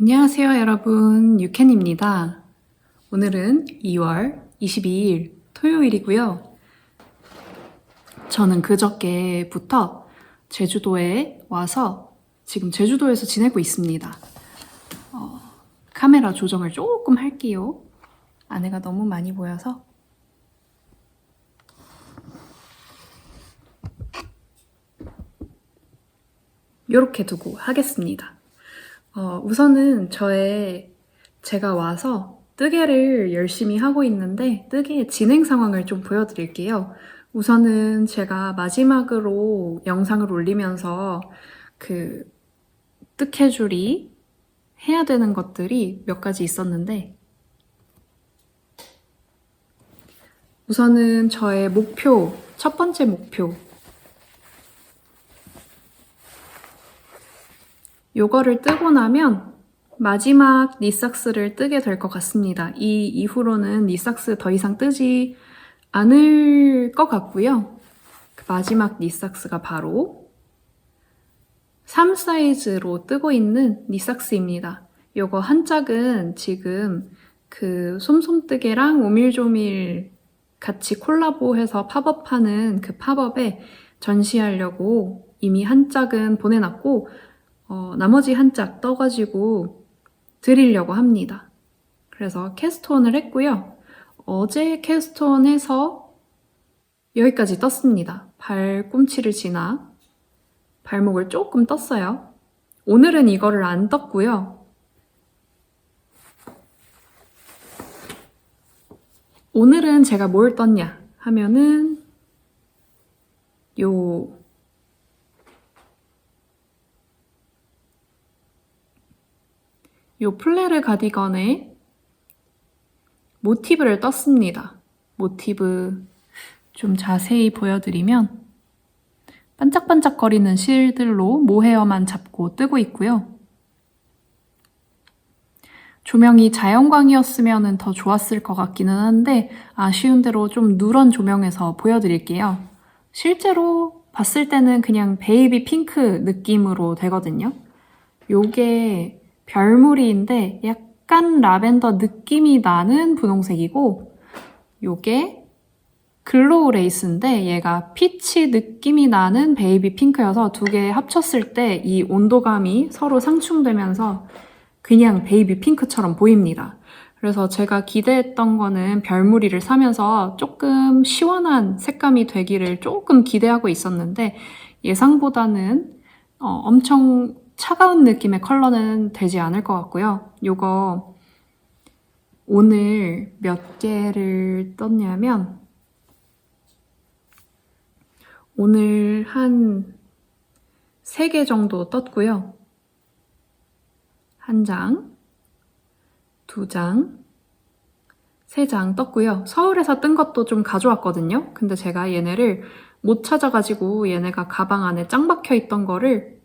안녕하세요, 여러분. 유캔입니다. 오늘은 2월 22일 토요일이고요. 저는 그저께부터 제주도에 와서 지금 제주도에서 지내고 있습니다. 카메라 조정을 조금 할게요. 안에가 너무 많이 보여서. 이렇게 두고 하겠습니다. 우선은 제가 와서 뜨개를 열심히 하고 있는데 뜨개의 진행 상황을 좀 보여드릴게요. 우선은 제가 마지막으로 영상을 올리면서 그 뜨개줄이 해야 되는 것들이 몇 가지 있었는데 우선은 저의 첫 번째 목표 요거를 뜨고 나면 마지막 니삭스를 뜨게 될 것 같습니다. 이 이후로는 니삭스 더 이상 뜨지 않을 것 같고요. 그 마지막 니삭스가 바로 3 사이즈로 뜨고 있는 니삭스입니다. 요거 한 짝은 지금 그 솜솜뜨개랑 오밀조밀 같이 콜라보해서 팝업하는 그 팝업에 전시하려고 이미 한 짝은 보내놨고 나머지 한 짝 떠가지고 드리려고 합니다. 그래서 캐스트온을 했고요. 어제 캐스트온 해서 여기까지 떴습니다. 발꿈치를 지나 발목을 조금 떴어요. 오늘은 이거를 안 떴고요. 오늘은 제가 뭘 떴냐 하면은 요 플레르 가디건에 모티브를 떴습니다. 모티브 좀 자세히 보여드리면 반짝반짝거리는 실들로 모헤어만 잡고 뜨고 있고요. 조명이 자연광이었으면 더 좋았을 것 같기는 한데 아쉬운 대로 좀 누런 조명에서 보여드릴게요. 실제로 봤을 때는 그냥 베이비 핑크 느낌으로 되거든요. 요게 별무리인데 약간 라벤더 느낌이 나는 분홍색이고 요게 글로우 레이스인데 얘가 피치 느낌이 나는 베이비 핑크여서 두 개 합쳤을 때 이 온도감이 서로 상충되면서 그냥 베이비 핑크처럼 보입니다. 그래서 제가 기대했던 거는 별무리를 사면서 조금 시원한 색감이 되기를 조금 기대하고 있었는데 예상보다는 엄청 차가운 느낌의 컬러는 되지 않을 것 같고요. 요거 오늘 몇 개를 떴냐면 오늘 한 3개 정도 떴고요. 1장, 2장, 3장 떴고요. 서울에서 뜬 것도 좀 가져왔거든요. 근데 제가 얘네를 못 찾아가지고 얘네가 가방 안에 짱 박혀 있던 거를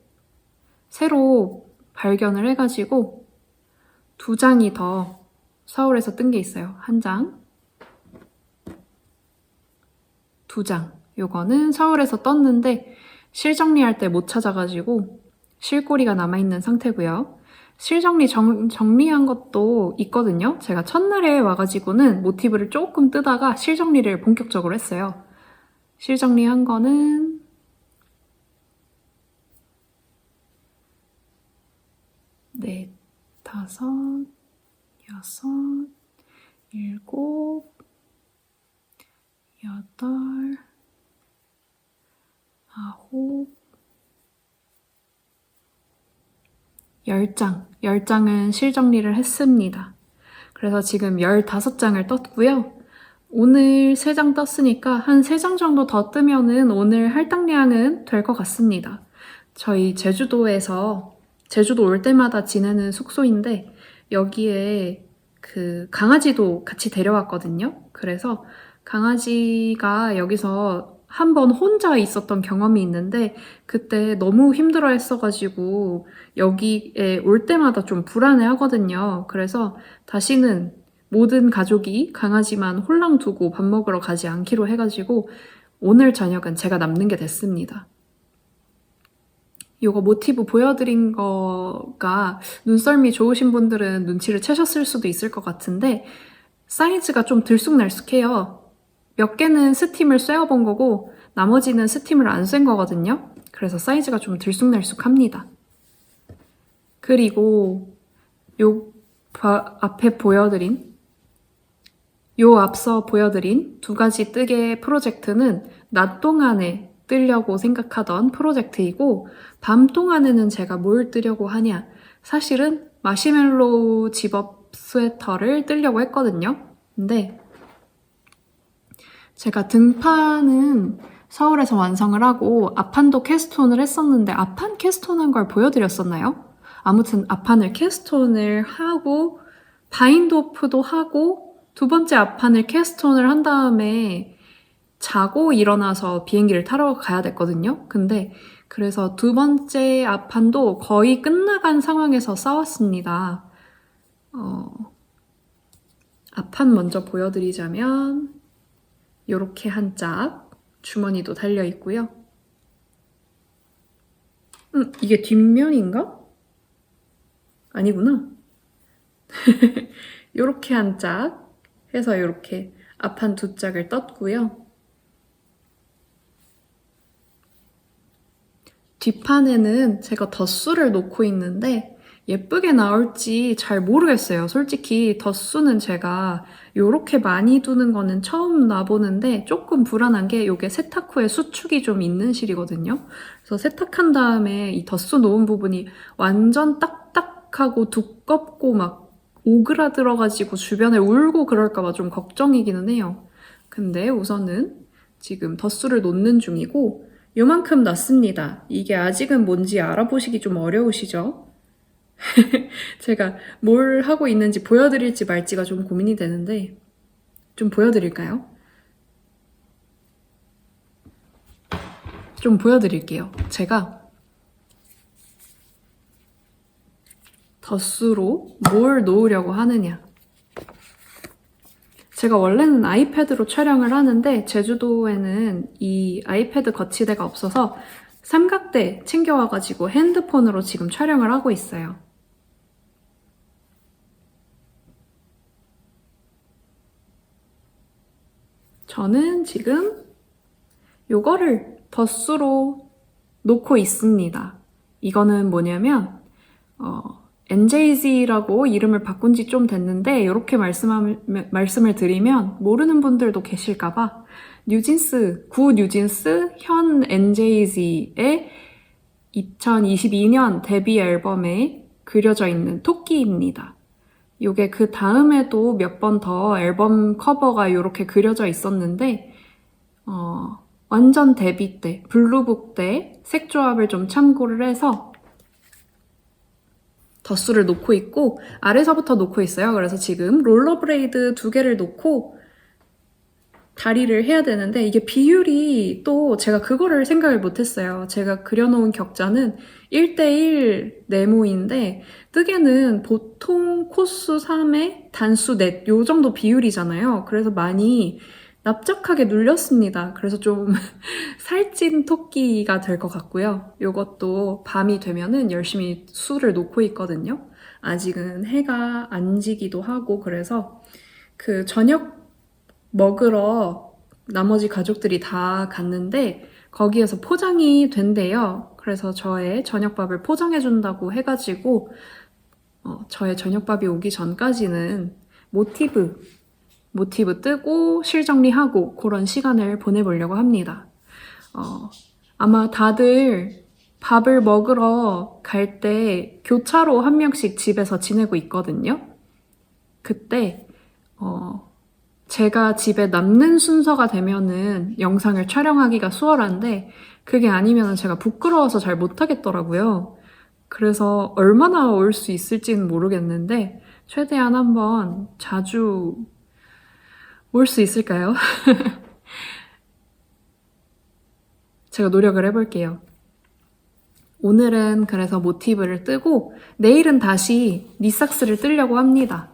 새로 발견을 해가지고 2장이 더 서울에서 뜬 게 있어요. 1장, 2장. 요거는 서울에서 떴는데 실 정리할 때 못 찾아가지고 실꼬리가 남아있는 상태고요. 실 정리한 것도 있거든요. 제가 첫날에 와가지고는 모티브를 조금 뜨다가 실 정리를 본격적으로 했어요. 실 정리한 거는 4, 5, 6, 7, 8, 9, 10장. 10장은 실정리를 했습니다. 그래서 지금 15장을 떴고요. 오늘 3장 떴으니까 한 3장 정도 더 뜨면은 오늘 할당량은 될 것 같습니다. 저희 제주도 올 때마다 지내는 숙소인데 여기에 그 강아지도 같이 데려왔거든요. 그래서 강아지가 여기서 한번 혼자 있었던 경험이 있는데 그때 너무 힘들어 했어가지고 여기에 올 때마다 좀 불안해 하거든요. 그래서 다시는 모든 가족이 강아지만 홀랑 두고 밥 먹으러 가지 않기로 해가지고 오늘 저녁은 제가 남는 게 됐습니다. 요거 모티브 보여드린 거가 눈썰미 좋으신 분들은 눈치를 채셨을 수도 있을 것 같은데 사이즈가 좀 들쑥날쑥해요. 몇 개는 스팀을 쐬어본 거고 나머지는 스팀을 안 쐰 거거든요. 그래서 사이즈가 좀 들쑥날쑥합니다. 그리고 요 앞에 보여드린 앞서 보여드린 두 가지 뜨개 프로젝트는 낮 동안에 뜨려고 생각하던 프로젝트이고 밤 동안에는 제가 뭘 뜨려고 하냐, 사실은 마시멜로우 집업 스웨터를 뜨려고 했거든요. 근데 제가 등판은 서울에서 완성을 하고 앞판도 캐스톤을 했었는데 앞판 캐스톤한 걸 보여드렸었나요? 아무튼 앞판을 캐스톤을 하고 바인드 오프도 하고 두 번째 앞판을 캐스톤을 한 다음에 자고 일어나서 비행기를 타러 가야 됐거든요. 근데 그래서 두 번째 앞판도 거의 끝나간 상황에서 싸웠습니다. 앞판 먼저 보여드리자면 이렇게 한 짝 주머니도 달려 있고요. 이게 뒷면인가? 아니구나. 이렇게 한 짝 해서 이렇게 앞판 두 짝을 떴고요. 뒷판에는 제가 덧수를 놓고 있는데 예쁘게 나올지 잘 모르겠어요. 솔직히 덧수는 제가 이렇게 많이 두는 거는 처음 놔보는데 조금 불안한 게 이게 세탁 후에 수축이 좀 있는 실이거든요. 그래서 세탁한 다음에 이 덧수 놓은 부분이 완전 딱딱하고 두껍고 막 오그라들어가지고 주변에 울고 그럴까봐 좀 걱정이기는 해요. 근데 우선은 지금 덧수를 놓는 중이고 요만큼 났습니다. 이게 아직은 뭔지 알아보시기 좀 어려우시죠? 제가 뭘 하고 있는지 보여드릴지 말지가 좀 고민이 되는데 좀 보여드릴까요? 좀 보여드릴게요. 제가 덧수로 뭘 놓으려고 하느냐. 제가 원래는 아이패드로 촬영을 하는데 제주도에는 이 아이패드 거치대가 없어서 삼각대 챙겨와가지고 핸드폰으로 지금 촬영을 하고 있어요. 저는 지금 요거를 덧수로 놓고 있습니다. 이거는 뭐냐면 NJZ라고 이름을 바꾼 지 좀 됐는데 이렇게 말씀을 드리면 모르는 분들도 계실까봐 뉴진스, 구 뉴진스 현 NJZ의 2022년 데뷔 앨범에 그려져 있는 토끼입니다. 요게 그 다음에도 몇 번 더 앨범 커버가 이렇게 그려져 있었는데 완전 데뷔 때, 블루북 때 색조합을 좀 참고를 해서 덧수를 놓고 있고 아래서부터 놓고 있어요. 그래서 지금 롤러브레이드 2개를 놓고 다리를 해야 되는데 이게 비율이 또 제가 그거를 생각을 못했어요. 제가 그려놓은 격자는 1:1 네모인데 뜨개는 보통 코수 3에 단수 넷 요 정도 비율이잖아요. 그래서 많이 납작하게 눌렸습니다. 그래서 좀 살찐 토끼가 될 것 같고요. 요것도 밤이 되면은 열심히 수를 놓고 있거든요. 아직은 해가 안 지기도 하고 그래서 그 저녁 먹으러 나머지 가족들이 다 갔는데 거기에서 포장이 된대요. 그래서 저의 저녁밥을 포장해준다고 해가지고 저의 저녁밥이 오기 전까지는 모티브 뜨고 실정리하고 그런 시간을 보내보려고 합니다. 아마 다들 밥을 먹으러 갈 때 교차로 한 명씩 집에서 지내고 있거든요. 그때 제가 집에 남는 순서가 되면은 영상을 촬영하기가 수월한데 그게 아니면 제가 부끄러워서 잘 못하겠더라고요. 그래서 얼마나 올 수 있을지는 모르겠는데 최대한 한번 자주 올 수 있을까요? 제가 노력을 해볼게요. 오늘은 그래서 모티브를 뜨고 내일은 다시 니삭스를 뜨려고 합니다.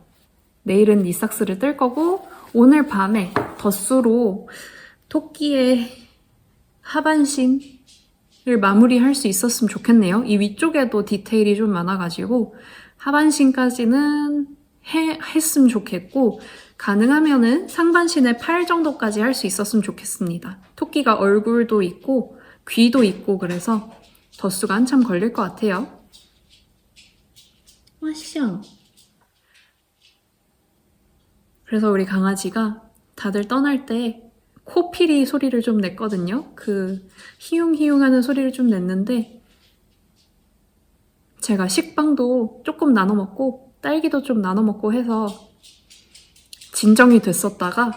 내일은 니삭스를 뜰 거고 오늘 밤에 덧수로 토끼의 하반신 마무리할 수 있었으면 좋겠네요. 이 위쪽에도 디테일이 좀 많아가지고 하반신까지는 했으면 좋겠고 가능하면은 상반신의 팔 정도까지 할 수 있었으면 좋겠습니다. 토끼가 얼굴도 있고 귀도 있고 그래서 덧수가 한참 걸릴 것 같아요. 와시앙. 그래서 우리 강아지가 다들 떠날 때 코피리 소리를 좀 냈거든요. 그 히웅히웅 하는 소리를 좀 냈는데 제가 식빵도 조금 나눠 먹고 딸기도 좀 나눠 먹고 해서 진정이 됐었다가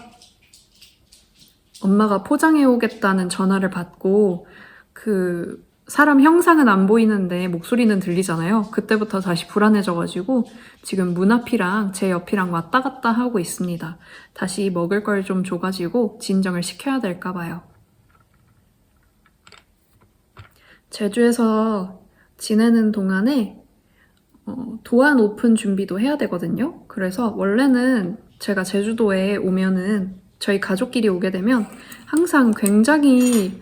엄마가 포장해 오겠다는 전화를 받고 그 사람 형상은 안 보이는데 목소리는 들리잖아요. 그때부터 다시 불안해져가지고 지금 문 앞이랑 제 옆이랑 왔다 갔다 하고 있습니다. 다시 먹을 걸 좀 줘가지고 진정을 시켜야 될까 봐요. 제주에서 지내는 동안에 도안 오픈 준비도 해야 되거든요. 그래서 원래는 제가 제주도에 오면은 저희 가족끼리 오게 되면 항상 굉장히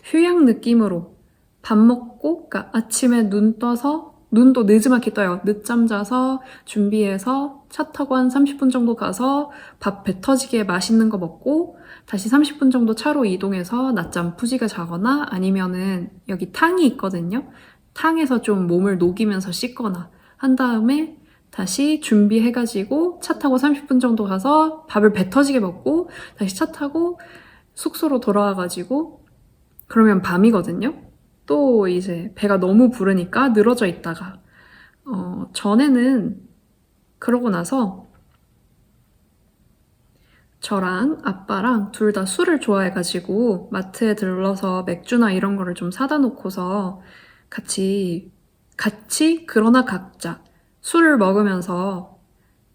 휴양 느낌으로 밥 먹고, 그러니까 아침에 눈 떠서 눈도 늦지막히 떠요. 늦잠 자서 준비해서 차 타고 한 30분 정도 가서 밥 배 터지게 맛있는 거 먹고 다시 30분 정도 차로 이동해서 낮잠 푸지게 자거나 아니면은 여기 탕이 있거든요. 탕에서 좀 몸을 녹이면서 씻거나 한 다음에 다시 준비해가지고 차 타고 30분 정도 가서 밥을 배 터지게 먹고 다시 차 타고 숙소로 돌아와가지고 그러면 밤이거든요. 또 이제 배가 너무 부르니까 늘어져 있다가 전에는 그러고 나서 저랑 아빠랑 둘 다 술을 좋아해가지고 마트에 들러서 맥주나 이런 거를 좀 사다 놓고서 같이 그러나 각자 술을 먹으면서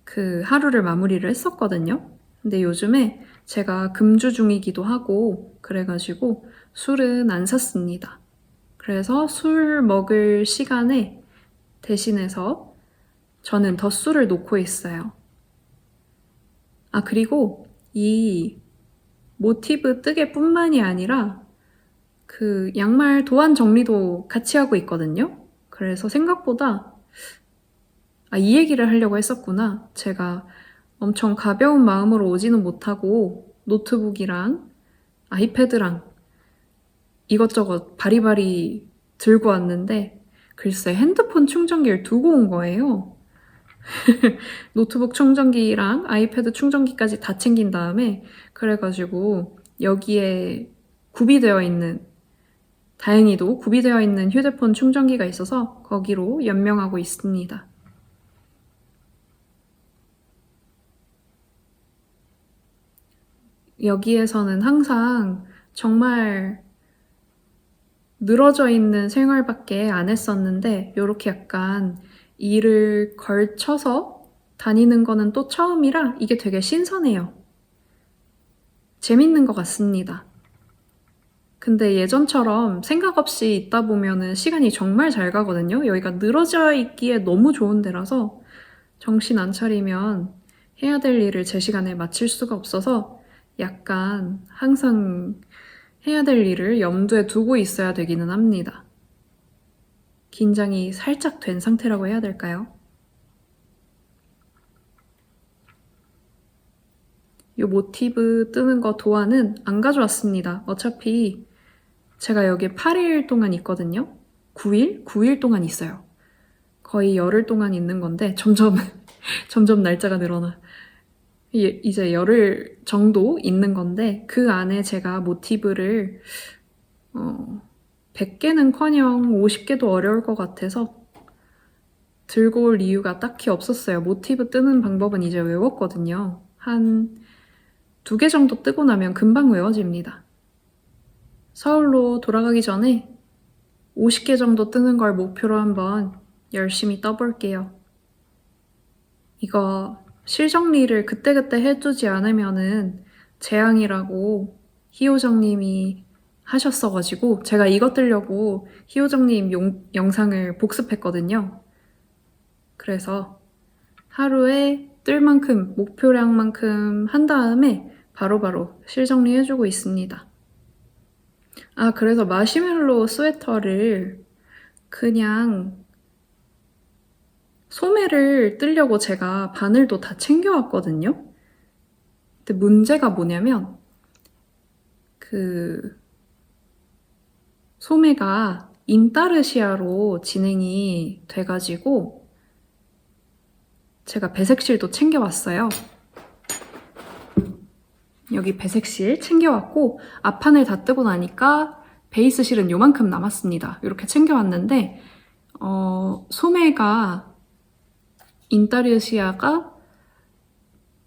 그 하루를 마무리를 했었거든요. 근데 요즘에 제가 금주 중이기도 하고 그래가지고 술은 안 샀습니다. 그래서 술 먹을 시간에 대신해서 저는 덧술을 놓고 있어요. 아, 그리고 이 모티브 뜨개뿐만이 아니라 그 양말 도안 정리도 같이 하고 있거든요. 그래서 생각보다 이 얘기를 하려고 했었구나. 제가 엄청 가벼운 마음으로 오지는 못하고 노트북이랑 아이패드랑 이것저것 바리바리 들고 왔는데 글쎄 핸드폰 충전기를 두고 온 거예요. 노트북 충전기랑 아이패드 충전기까지 다 챙긴 다음에 그래가지고 여기에 다행히도 구비되어 있는 휴대폰 충전기가 있어서 거기로 연명하고 있습니다. 여기에서는 항상 정말 늘어져 있는 생활밖에 안 했었는데 이렇게 약간 일을 걸쳐서 다니는 거는 또 처음이라 이게 되게 신선해요. 재밌는 것 같습니다. 근데 예전처럼 생각 없이 있다 보면은 시간이 정말 잘 가거든요. 여기가 늘어져 있기에 너무 좋은 데라서 정신 안 차리면 해야 될 일을 제 시간에 마칠 수가 없어서 약간 항상 해야 될 일을 염두에 두고 있어야 되기는 합니다. 긴장이 살짝 된 상태라고 해야 될까요? 이 모티브 뜨는 거 도안은 안 가져왔습니다. 어차피 제가 여기 8일 동안 있거든요. 9일 동안 있어요. 거의 열흘 동안 있는 건데 점점 날짜가 늘어나. 이제 열흘 정도 있는 건데 그 안에 제가 모티브를 100개는커녕 50개도 어려울 것 같아서 들고 올 이유가 딱히 없었어요. 모티브 뜨는 방법은 이제 외웠거든요. 한 2개 정도 뜨고 나면 금방 외워집니다. 서울로 돌아가기 전에 50개 정도 뜨는 걸 목표로 한번 열심히 떠볼게요. 이거 실정리를 그때그때 해두지 않으면은 재앙이라고 희호정님이 하셨어가지고 제가 이것 뜨려고 희호정님 영상을 복습했거든요. 그래서 하루에 뜰 만큼 목표량만큼 한 다음에 바로바로 실정리해주고 있습니다. 그래서 마시멜로 스웨터를 그냥 소매를 뜨려고 제가 바늘도 다 챙겨왔거든요. 근데 문제가 뭐냐면 그 소매가 인타르시아로 진행이 돼가지고 제가 배색실도 챙겨왔어요. 여기 배색실 챙겨왔고 앞판을 다 뜨고 나니까 베이스 실은 요만큼 남았습니다. 이렇게 챙겨왔는데 소매가 인타르시아가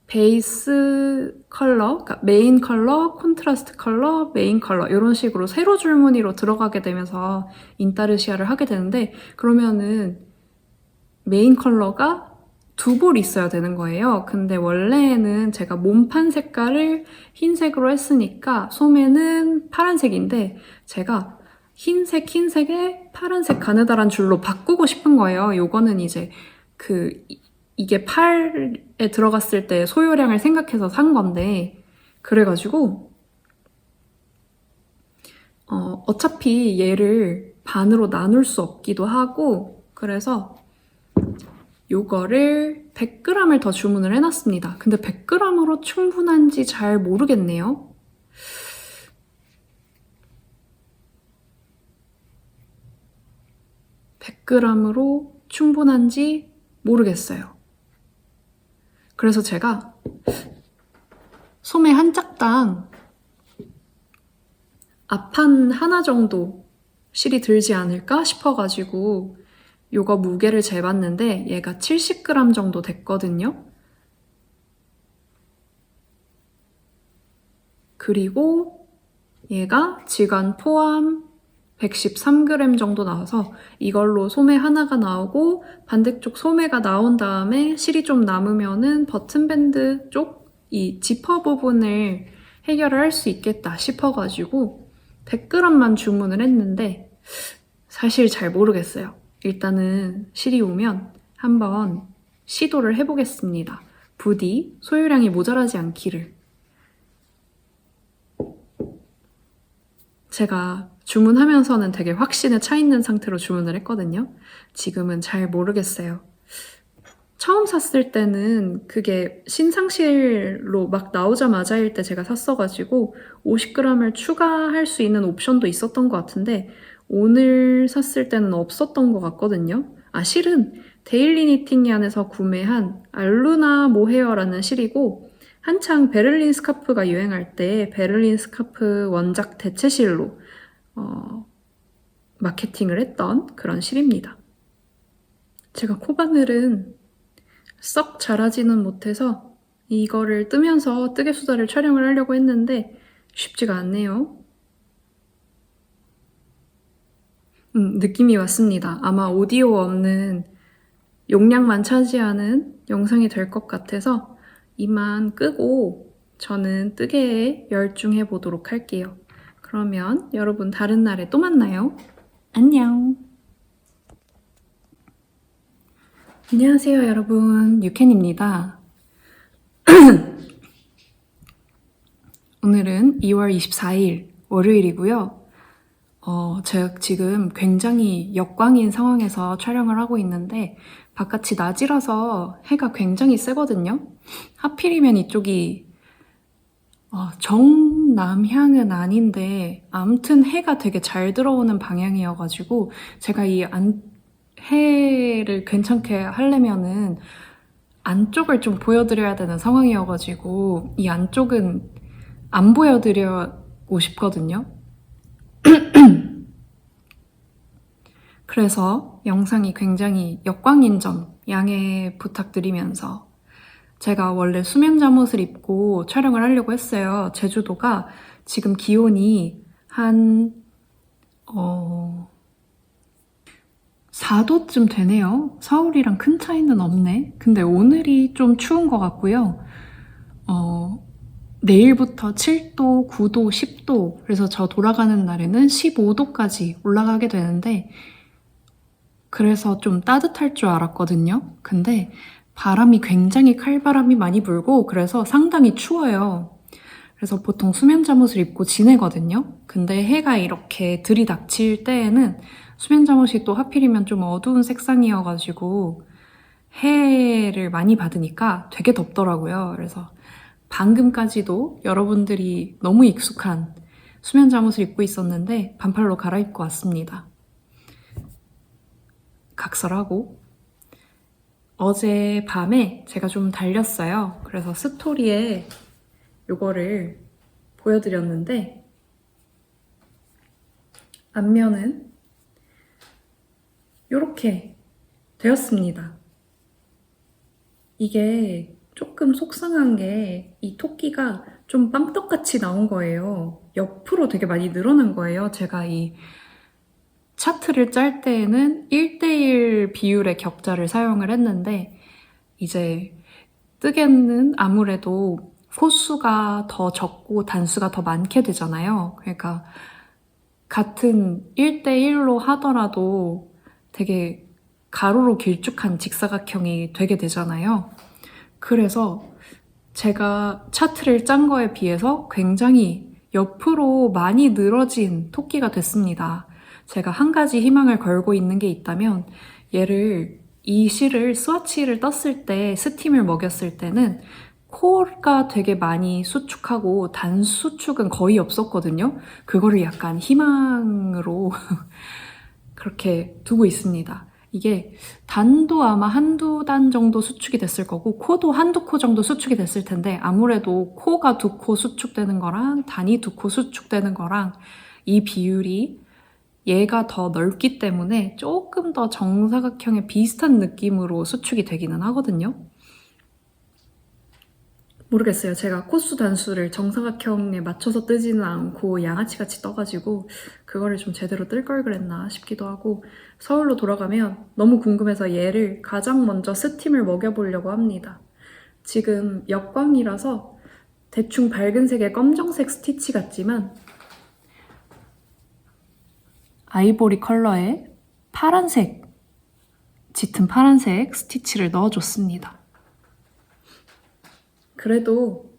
베이스 컬러, 그러니까 메인 컬러, 콘트라스트 컬러, 메인 컬러 이런 식으로 세로 줄무늬로 들어가게 되면서 인타르시아를 하게 되는데 그러면은 메인 컬러가 두 볼 있어야 되는 거예요. 근데 원래는 제가 몸판 색깔을 흰색으로 했으니까 소매는 파란색인데 제가 흰색에 파란색 가느다란 줄로 바꾸고 싶은 거예요. 요거는 이제 이게 팔에 들어갔을 때 소요량을 생각해서 산 건데 그래가지고 어차피 얘를 반으로 나눌 수 없기도 하고 그래서 요거를 100g을 더 주문을 해놨습니다. 근데 100g으로 충분한지 잘 모르겠네요. (100g으로) 충분한지 모르겠어요. 그래서 제가 소매 한 짝당 앞판 하나 정도 실이 들지 않을까 싶어가지고 요거 무게를 재봤는데 얘가 70g 정도 됐거든요. 그리고 얘가 지관 포함 113g 정도 나와서 이걸로 소매 하나가 나오고 반대쪽 소매가 나온 다음에 실이 좀 남으면은 버튼밴드 쪽 이 지퍼 부분을 해결을 할 수 있겠다 싶어가지고 100g만 주문을 했는데 사실 잘 모르겠어요. 일단은 실이 오면 한번 시도를 해보겠습니다. 부디 소요량이 모자라지 않기를. 제가 주문하면서는 되게 확신에 차 있는 상태로 주문을 했거든요. 지금은 잘 모르겠어요. 처음 샀을 때는 그게 신상실로 막 나오자마자일 때 제가 샀어가지고 50g을 추가할 수 있는 옵션도 있었던 것 같은데 오늘 샀을 때는 없었던 것 같거든요. 실은 데일리 니팅얀에서 구매한 알루나 모헤어라는 실이고 한창 베를린 스카프가 유행할 때 베를린 스카프 원작 대체실로 마케팅을 했던 그런 실입니다. 제가 코바늘은 썩 잘하지는 못해서 이거를 뜨면서 뜨개수다를 촬영을 하려고 했는데 쉽지가 않네요. 느낌이 왔습니다. 아마 오디오 없는 용량만 차지하는 영상이 될 것 같아서 이만 끄고 저는 뜨개에 열중해 보도록 할게요. 그러면 여러분 다른 날에 또 만나요. 안녕. 안녕하세요 여러분, 유캔입니다. 오늘은 2월 24일 월요일이고요. 제가 지금 굉장히 역광인 상황에서 촬영을 하고 있는데 바깥이 낮이라서 해가 굉장히 세거든요. 하필이면 이쪽이 정남향은 아닌데 아무튼 해가 되게 잘 들어오는 방향이어가지고 제가 해를 괜찮게 하려면은 안쪽을 좀 보여드려야 되는 상황이어가지고 이 안쪽은 안 보여드리고 싶거든요. 그래서 영상이 굉장히 역광인 점 양해 부탁드리면서 제가 원래 수면 잠옷을 입고 촬영을 하려고 했어요. 제주도가 지금 기온이 한 4도쯤 되네요. 서울이랑 큰 차이는 없네. 근데 오늘이 좀 추운 것 같고요. 내일부터 7도, 9도, 10도 그래서 저 돌아가는 날에는 15도까지 올라가게 되는데 그래서 좀 따뜻할 줄 알았거든요. 근데 바람이 굉장히 칼바람이 많이 불고 그래서 상당히 추워요. 그래서 보통 수면 잠옷을 입고 지내거든요. 근데 해가 이렇게 들이닥칠 때에는 수면 잠옷이 또 하필이면 좀 어두운 색상이어가지고 해를 많이 받으니까 되게 덥더라고요. 그래서 방금까지도 여러분들이 너무 익숙한 수면 잠옷을 입고 있었는데 반팔로 갈아입고 왔습니다. 각설하고 어제 밤에 제가 좀 달렸어요. 그래서 스토리에 요거를 보여드렸는데 앞면은 요렇게 되었습니다. 이게 조금 속상한 게 이 토끼가 좀 빵떡같이 나온 거예요. 옆으로 되게 많이 늘어난 거예요. 제가 이 차트를 짤 때에는 1대1 비율의 격자를 사용을 했는데 이제 뜨개는 아무래도 호수가 더 적고 단수가 더 많게 되잖아요. 그러니까 같은 1대1로 하더라도 되게 가로로 길쭉한 직사각형이 되게 되잖아요. 그래서 제가 차트를 짠 거에 비해서 굉장히 옆으로 많이 늘어진 토끼가 됐습니다. 제가 한 가지 희망을 걸고 있는 게 있다면 이 실을 스와치를 떴을 때 스팀을 먹였을 때는 코어가 되게 많이 수축하고 단수축은 거의 없었거든요. 그거를 약간 희망으로 그렇게 두고 있습니다. 이게 단도 아마 한두 단 정도 수축이 됐을 거고 코도 한두 코 정도 수축이 됐을 텐데 아무래도 코가 두 코 수축되는 거랑 단이 두 코 수축되는 거랑 이 비율이 얘가 더 넓기 때문에 조금 더 정사각형의 비슷한 느낌으로 수축이 되기는 하거든요. 모르겠어요. 제가 코수 단수를 정사각형에 맞춰서 뜨지는 않고 양아치같이 떠가지고 그거를 좀 제대로 뜰 걸 그랬나 싶기도 하고 서울로 돌아가면 너무 궁금해서 얘를 가장 먼저 스팀을 먹여보려고 합니다. 지금 역광이라서 대충 밝은 색의 검정색 스티치 같지만 아이보리 컬러의 파란색, 짙은 파란색 스티치를 넣어줬습니다. 그래도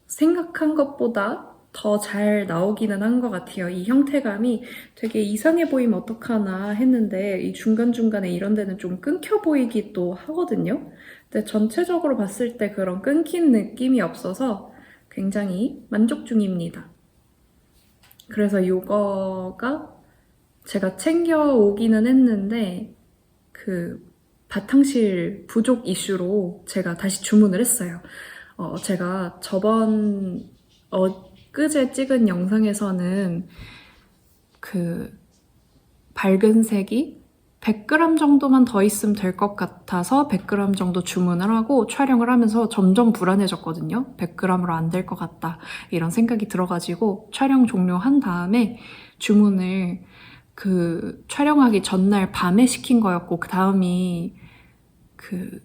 생각한 것보다 더 잘 나오기는 한 것 같아요. 이 형태감이 되게 이상해 보이면 어떡하나 했는데 이 중간중간에 이런 데는 좀 끊겨 보이기도 하거든요. 근데 전체적으로 봤을 때 그런 끊긴 느낌이 없어서 굉장히 만족 중입니다. 그래서 이거가 제가 챙겨오기는 했는데 그 바탕실 부족 이슈로 제가 다시 주문을 했어요. 제가 저번 엊그제 찍은 영상에서는 그 밝은 색이 100g 정도만 더 있으면 될 것 같아서 100g 정도 주문을 하고 촬영을 하면서 점점 불안해졌거든요. 100g으로 안 될 것 같다 이런 생각이 들어가지고 촬영 종료한 다음에 주문을 그 촬영하기 전날 밤에 시킨 거였고 그 다음이 그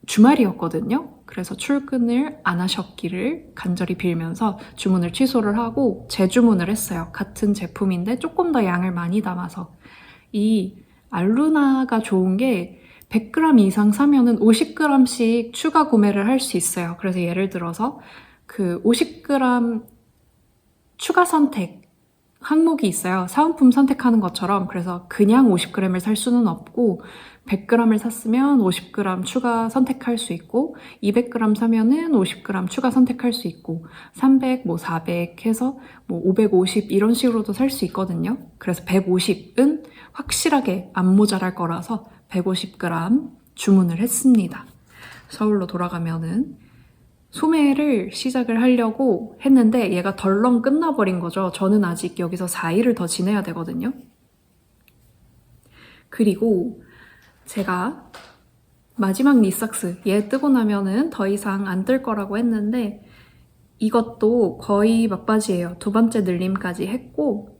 주말이었거든요. 그래서 출근을 안 하셨기를 간절히 빌면서 주문을 취소를 하고 재주문을 했어요. 같은 제품인데 조금 더 양을 많이 담아서. 이 알루나가 좋은 게 100g 이상 사면은 50g씩 추가 구매를 할 수 있어요. 그래서 예를 들어서 그 50g 추가 선택 항목이 있어요. 사은품 선택하는 것처럼. 그래서 그냥 50g을 살 수는 없고 100g을 샀으면 50g 추가 선택할 수 있고 200g 사면은 50g 추가 선택할 수 있고 300, 400 해서 550 이런 식으로도 살 수 있거든요. 그래서 150은 확실하게 안 모자랄 거라서 150g 주문을 했습니다. 서울로 돌아가면은 소매를 시작을 하려고 했는데 얘가 덜렁 끝나버린 거죠. 저는 아직 여기서 4일을 더 지내야 되거든요. 그리고 제가 마지막 니삭스 얘 뜨고 나면은 더 이상 안 뜰 거라고 했는데 이것도 거의 막바지예요. 두 번째 늘림까지 했고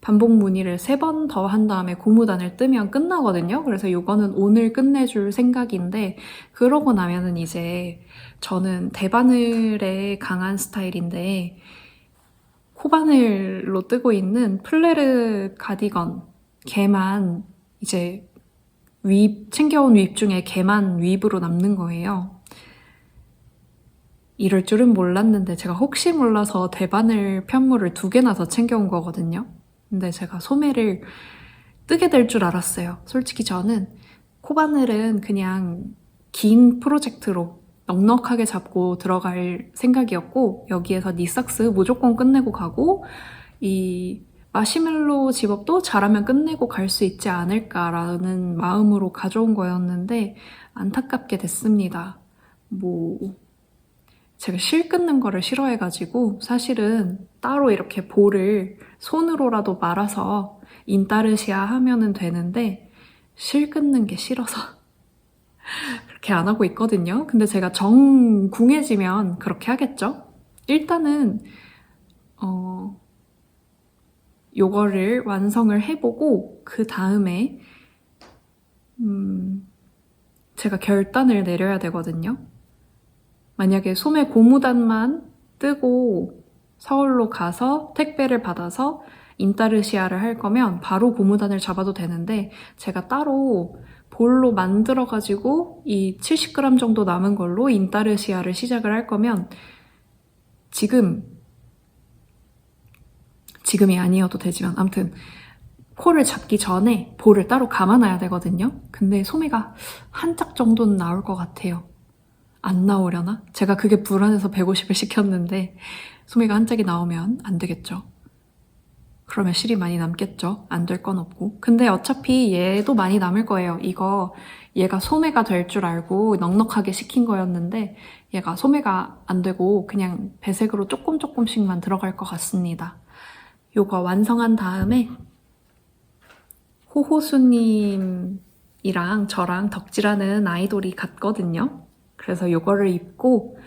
반복 무늬를 3번 더 한 다음에 고무단을 뜨면 끝나거든요. 그래서 이거는 오늘 끝내줄 생각인데 그러고 나면은 이제 저는 대바늘에 강한 스타일인데 코바늘로 뜨고 있는 플레르 가디건 걔만 이제 챙겨온 윕 중에 걔만 윕으로 남는 거예요. 이럴 줄은 몰랐는데 제가 혹시 몰라서 대바늘 편물을 2개나 더 챙겨온 거거든요. 근데 제가 소매를 뜨게 될 줄 알았어요. 솔직히 저는 코바늘은 그냥 긴 프로젝트로 넉넉하게 잡고 들어갈 생각이었고, 여기에서 니삭스 무조건 끝내고 가고, 이 마시멜로 집업도 잘하면 끝내고 갈 수 있지 않을까라는 마음으로 가져온 거였는데 안타깝게 됐습니다. 제가 실 끊는 거를 싫어해가지고 사실은 따로 이렇게 볼을 손으로라도 말아서 인타르시아 하면은 되는데 실 끊는 게 싫어서 그렇게 안 하고 있거든요. 근데 제가 정 궁해지면 그렇게 하겠죠? 일단은 요거를 완성을 해보고 그 다음에 제가 결단을 내려야 되거든요. 만약에 소매 고무단만 뜨고 서울로 가서 택배를 받아서 인타르시아를 할 거면 바로 고무단을 잡아도 되는데, 제가 따로 볼로 만들어가지고 이 70g 정도 남은 걸로 인타르시아를 시작을 할 거면 지금이 아니어도 되지만 아무튼 코를 잡기 전에 볼을 따로 감아놔야 되거든요. 근데 소매가 한 짝 정도는 나올 것 같아요. 안 나오려나? 제가 그게 불안해서 150을 시켰는데 소매가 한 짝이 나오면 안 되겠죠. 그러면 실이 많이 남겠죠. 안 될 건 없고. 근데 어차피 얘도 많이 남을 거예요. 얘가 소매가 될 줄 알고 넉넉하게 시킨 거였는데 얘가 소매가 안 되고 그냥 배색으로 조금씩만 들어갈 것 같습니다. 요거 완성한 다음에 호호수님이랑 저랑 덕질하는 아이돌이 같거든요. 그래서 요거를 입고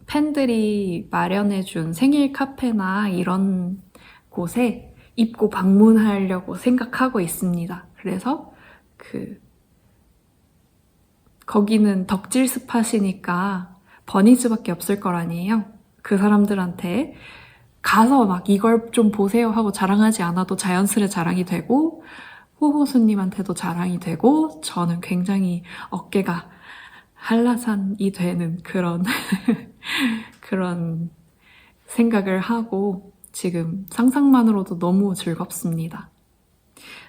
팬들이 마련해준 생일 카페나 이런 곳에 입고 방문하려고 생각하고 있습니다. 그래서 거기는 덕질 스팟이니까 버니즈밖에 없을 걸 아니에요. 그 사람들한테 가서 막 이걸 좀 보세요 하고 자랑하지 않아도 자연스레 자랑이 되고, 호호수님한테도 자랑이 되고, 저는 굉장히 어깨가 한라산이 되는 그런 생각을 하고 지금 상상만으로도 너무 즐겁습니다.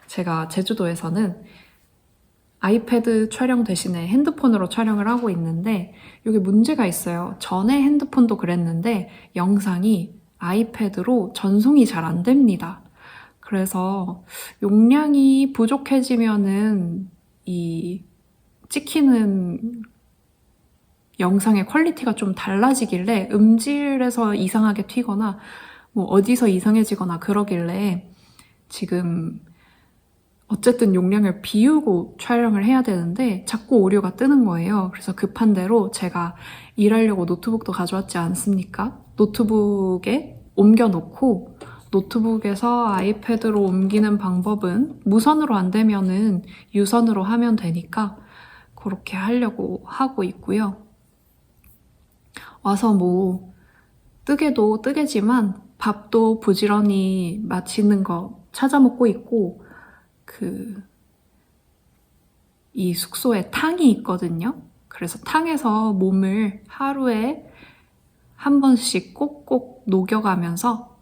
제가 제주도에서는 아이패드 촬영 대신에 핸드폰으로 촬영을 하고 있는데 이게 문제가 있어요. 전에 핸드폰도 그랬는데 영상이 아이패드로 전송이 잘 안 됩니다. 그래서 용량이 부족해지면은 이 찍히는 영상의 퀄리티가 좀 달라지길래 음질에서 이상하게 튀거나 뭐 어디서 이상해지거나 그러길래 지금 어쨌든 용량을 비우고 촬영을 해야 되는데 자꾸 오류가 뜨는 거예요. 그래서 급한 대로 제가 일하려고 노트북도 가져왔지 않습니까? 노트북에 옮겨놓고 노트북에서 아이패드로 옮기는 방법은 무선으로 안 되면은 유선으로 하면 되니까 그렇게 하려고 하고 있고요. 와서 뜨개도 뜨개지만 밥도 부지런히 맛있는 거 찾아 먹고 있고, 이 숙소에 탕이 있거든요. 그래서 탕에서 몸을 하루에 한 번씩 꼭꼭 녹여가면서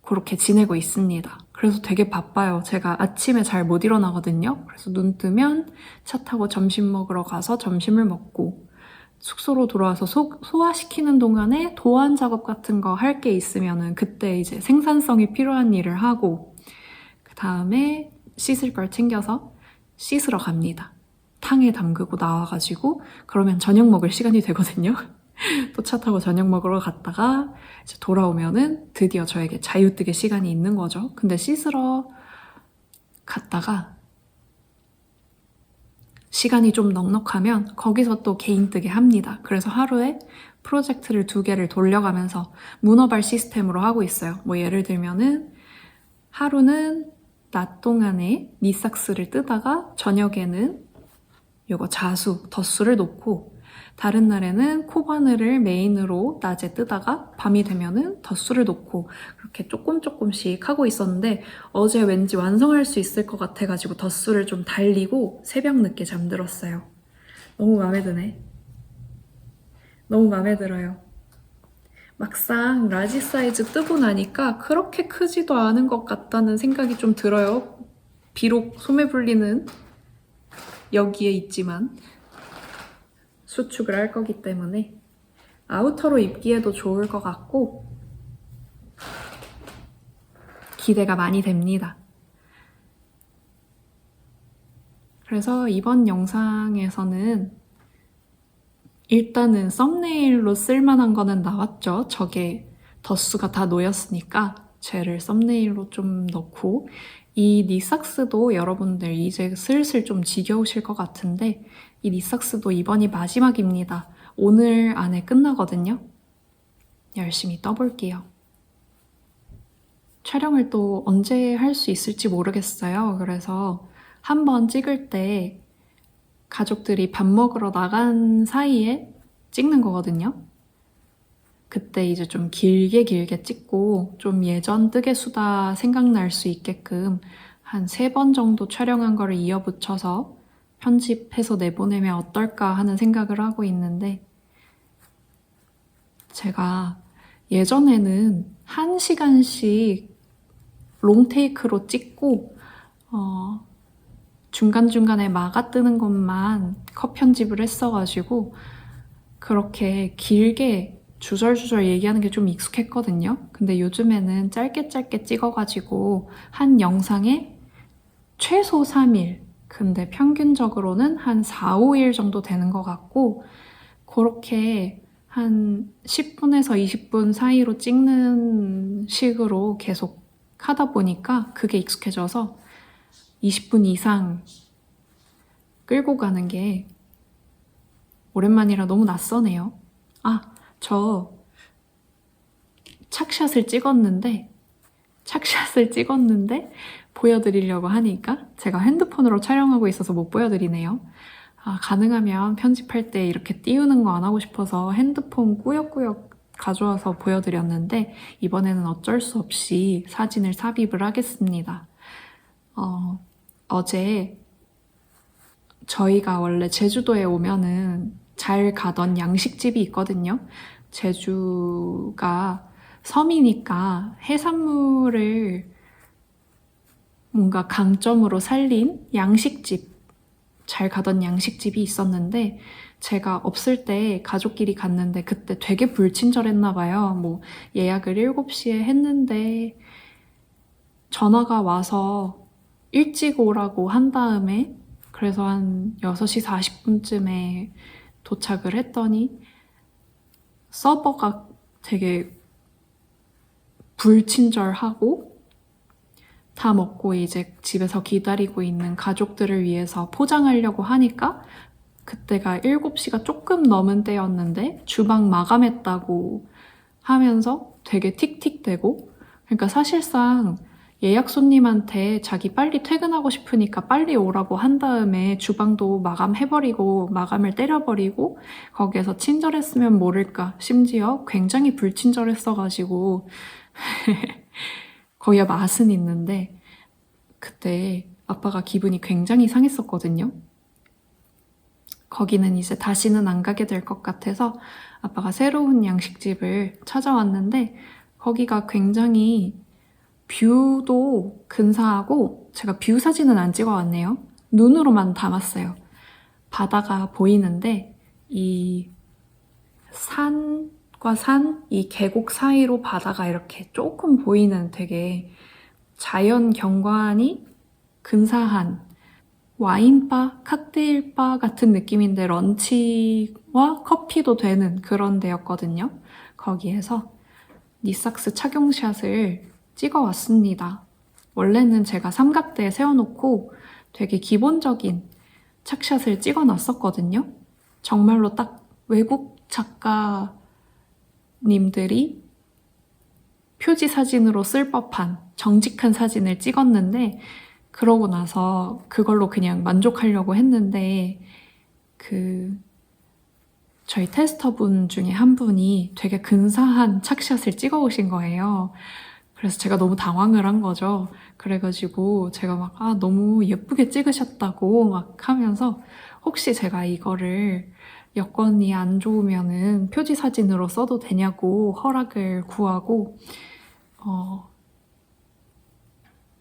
그렇게 지내고 있습니다. 그래서 되게 바빠요. 제가 아침에 잘 못 일어나거든요. 그래서 눈 뜨면 차 타고 점심 먹으러 가서 점심을 먹고, 숙소로 돌아와서 소화시키는 동안에 도안 작업 같은 거 할 게 있으면은 그때 이제 생산성이 필요한 일을 하고, 그 다음에 씻을 걸 챙겨서 씻으러 갑니다. 탕에 담그고 나와가지고 그러면 저녁 먹을 시간이 되거든요. 또 차 타고 저녁 먹으러 갔다가 이제 돌아오면은 드디어 저에게 자유뜨개 시간이 있는 거죠. 근데 씻으러 갔다가 시간이 좀 넉넉하면 거기서 또 개인뜨개 합니다. 그래서 하루에 프로젝트를 2개를 돌려가면서 문어발 시스템으로 하고 있어요. 예를 들면은 하루는 낮 동안에 니삭스를 뜨다가 저녁에는 요거 자수, 덧수를 놓고, 다른 날에는 코바늘을 메인으로 낮에 뜨다가 밤이 되면은 덧수를 놓고 그렇게 조금씩 하고 있었는데 어제 왠지 완성할 수 있을 것 같아가지고 덧수를 좀 달리고 새벽 늦게 잠들었어요. 너무 마음에 드네. 너무 마음에 들어요. 막상 라지 사이즈 뜨고 나니까 그렇게 크지도 않은 것 같다는 생각이 좀 들어요. 비록 소매불리는 여기에 있지만 수축을 할 거기 때문에 아우터로 입기에도 좋을 것 같고 기대가 많이 됩니다. 그래서 이번 영상에서는 일단은 썸네일로 쓸만한 거는 나왔죠. 저게 덧수가 다 놓였으니까 쟤를 썸네일로 좀 넣고 이 니삭스도 여러분들 이제 슬슬 좀 지겨우실 것 같은데 이 니삭스도 이번이 마지막입니다. 오늘 안에 끝나거든요. 열심히 떠볼게요. 촬영을 또 언제 할 수 있을지 모르겠어요. 그래서 한번 찍을 때 가족들이 밥 먹으러 나간 사이에 찍는 거거든요. 그때 이제 좀 길게 찍고 좀 예전 뜨개수다 생각날 수 있게끔 한 3번 정도 촬영한 거를 이어붙여서 편집해서 내보내면 어떨까 하는 생각을 하고 있는데 제가 예전에는 1시간씩 롱테이크로 찍고 중간중간에 막아 뜨는 것만 컷 편집을 했어가지고 그렇게 길게 주절주절 얘기하는 게 좀 익숙했거든요. 근데 요즘에는 짧게 찍어가지고 한 영상에 최소 3일, 근데 평균적으로는 한 4, 5일 정도 되는 것 같고 그렇게 한 10분에서 20분 사이로 찍는 식으로 계속 하다 보니까 그게 익숙해져서 20분 이상 끌고 가는 게 오랜만이라 너무 낯서네요. 저 착샷을 찍었는데 보여드리려고 하니까 제가 핸드폰으로 촬영하고 있어서 못 보여드리네요. 가능하면 편집할 때 이렇게 띄우는 거 안 하고 싶어서 핸드폰 꾸역꾸역 가져와서 보여드렸는데 이번에는 어쩔 수 없이 사진을 삽입을 하겠습니다. 어제 저희가 원래 제주도에 오면은 잘 가던 양식집이 있거든요. 제주가 섬이니까 해산물을 뭔가 강점으로 살린 양식집, 잘 가던 양식집이 있었는데 제가 없을 때 가족끼리 갔는데 그때 되게 불친절했나 봐요. 뭐 예약을 7시에 했는데 전화가 와서 일찍 오라고 한 다음에 그래서 한 6시 40분쯤에 도착을 했더니 서버가 되게 불친절하고 다 먹고 이제 집에서 기다리고 있는 가족들을 위해서 포장하려고 하니까 그때가 7시가 조금 넘은 때였는데 주방 마감했다고 하면서 되게 틱틱대고 그러니까 사실상 예약 손님한테 자기 빨리 퇴근하고 싶으니까 빨리 오라고 한 다음에 주방도 마감해버리고 마감을 때려버리고 거기에서 친절했으면 모를까 심지어 굉장히 불친절했어가지고 거기에 맛은 있는데 그때 아빠가 기분이 굉장히 상했었거든요. 거기는 이제 다시는 안 가게 될 것 같아서 아빠가 새로운 양식집을 찾아왔는데 거기가 굉장히 뷰도 근사하고 제가 뷰 사진은 안 찍어왔네요. 눈으로만 담았어요. 바다가 보이는데 이 산과 산, 이 계곡 사이로 바다가 이렇게 조금 보이는 되게 자연 경관이 근사한 와인바, 칵테일바 같은 느낌인데 런치와 커피도 되는 그런 데였거든요. 거기에서 니삭스 착용샷을 찍어왔습니다. 원래는 제가 삼각대에 세워놓고 되게 기본적인 착샷을 찍어놨었거든요. 정말로 딱 외국 작가님들이 표지 사진으로 쓸 법한 정직한 사진을 찍었는데 그러고 나서 그걸로 그냥 만족하려고 했는데 저희 테스터분 중에 한 분이 되게 근사한 착샷을 찍어 오신 거예요. 그래서 제가 너무 당황을 한 거죠. 그래가지고 제가 막 너무 예쁘게 찍으셨다고 막 하면서 혹시 제가 이거를 여건이 안 좋으면은 표지 사진으로 써도 되냐고 허락을 구하고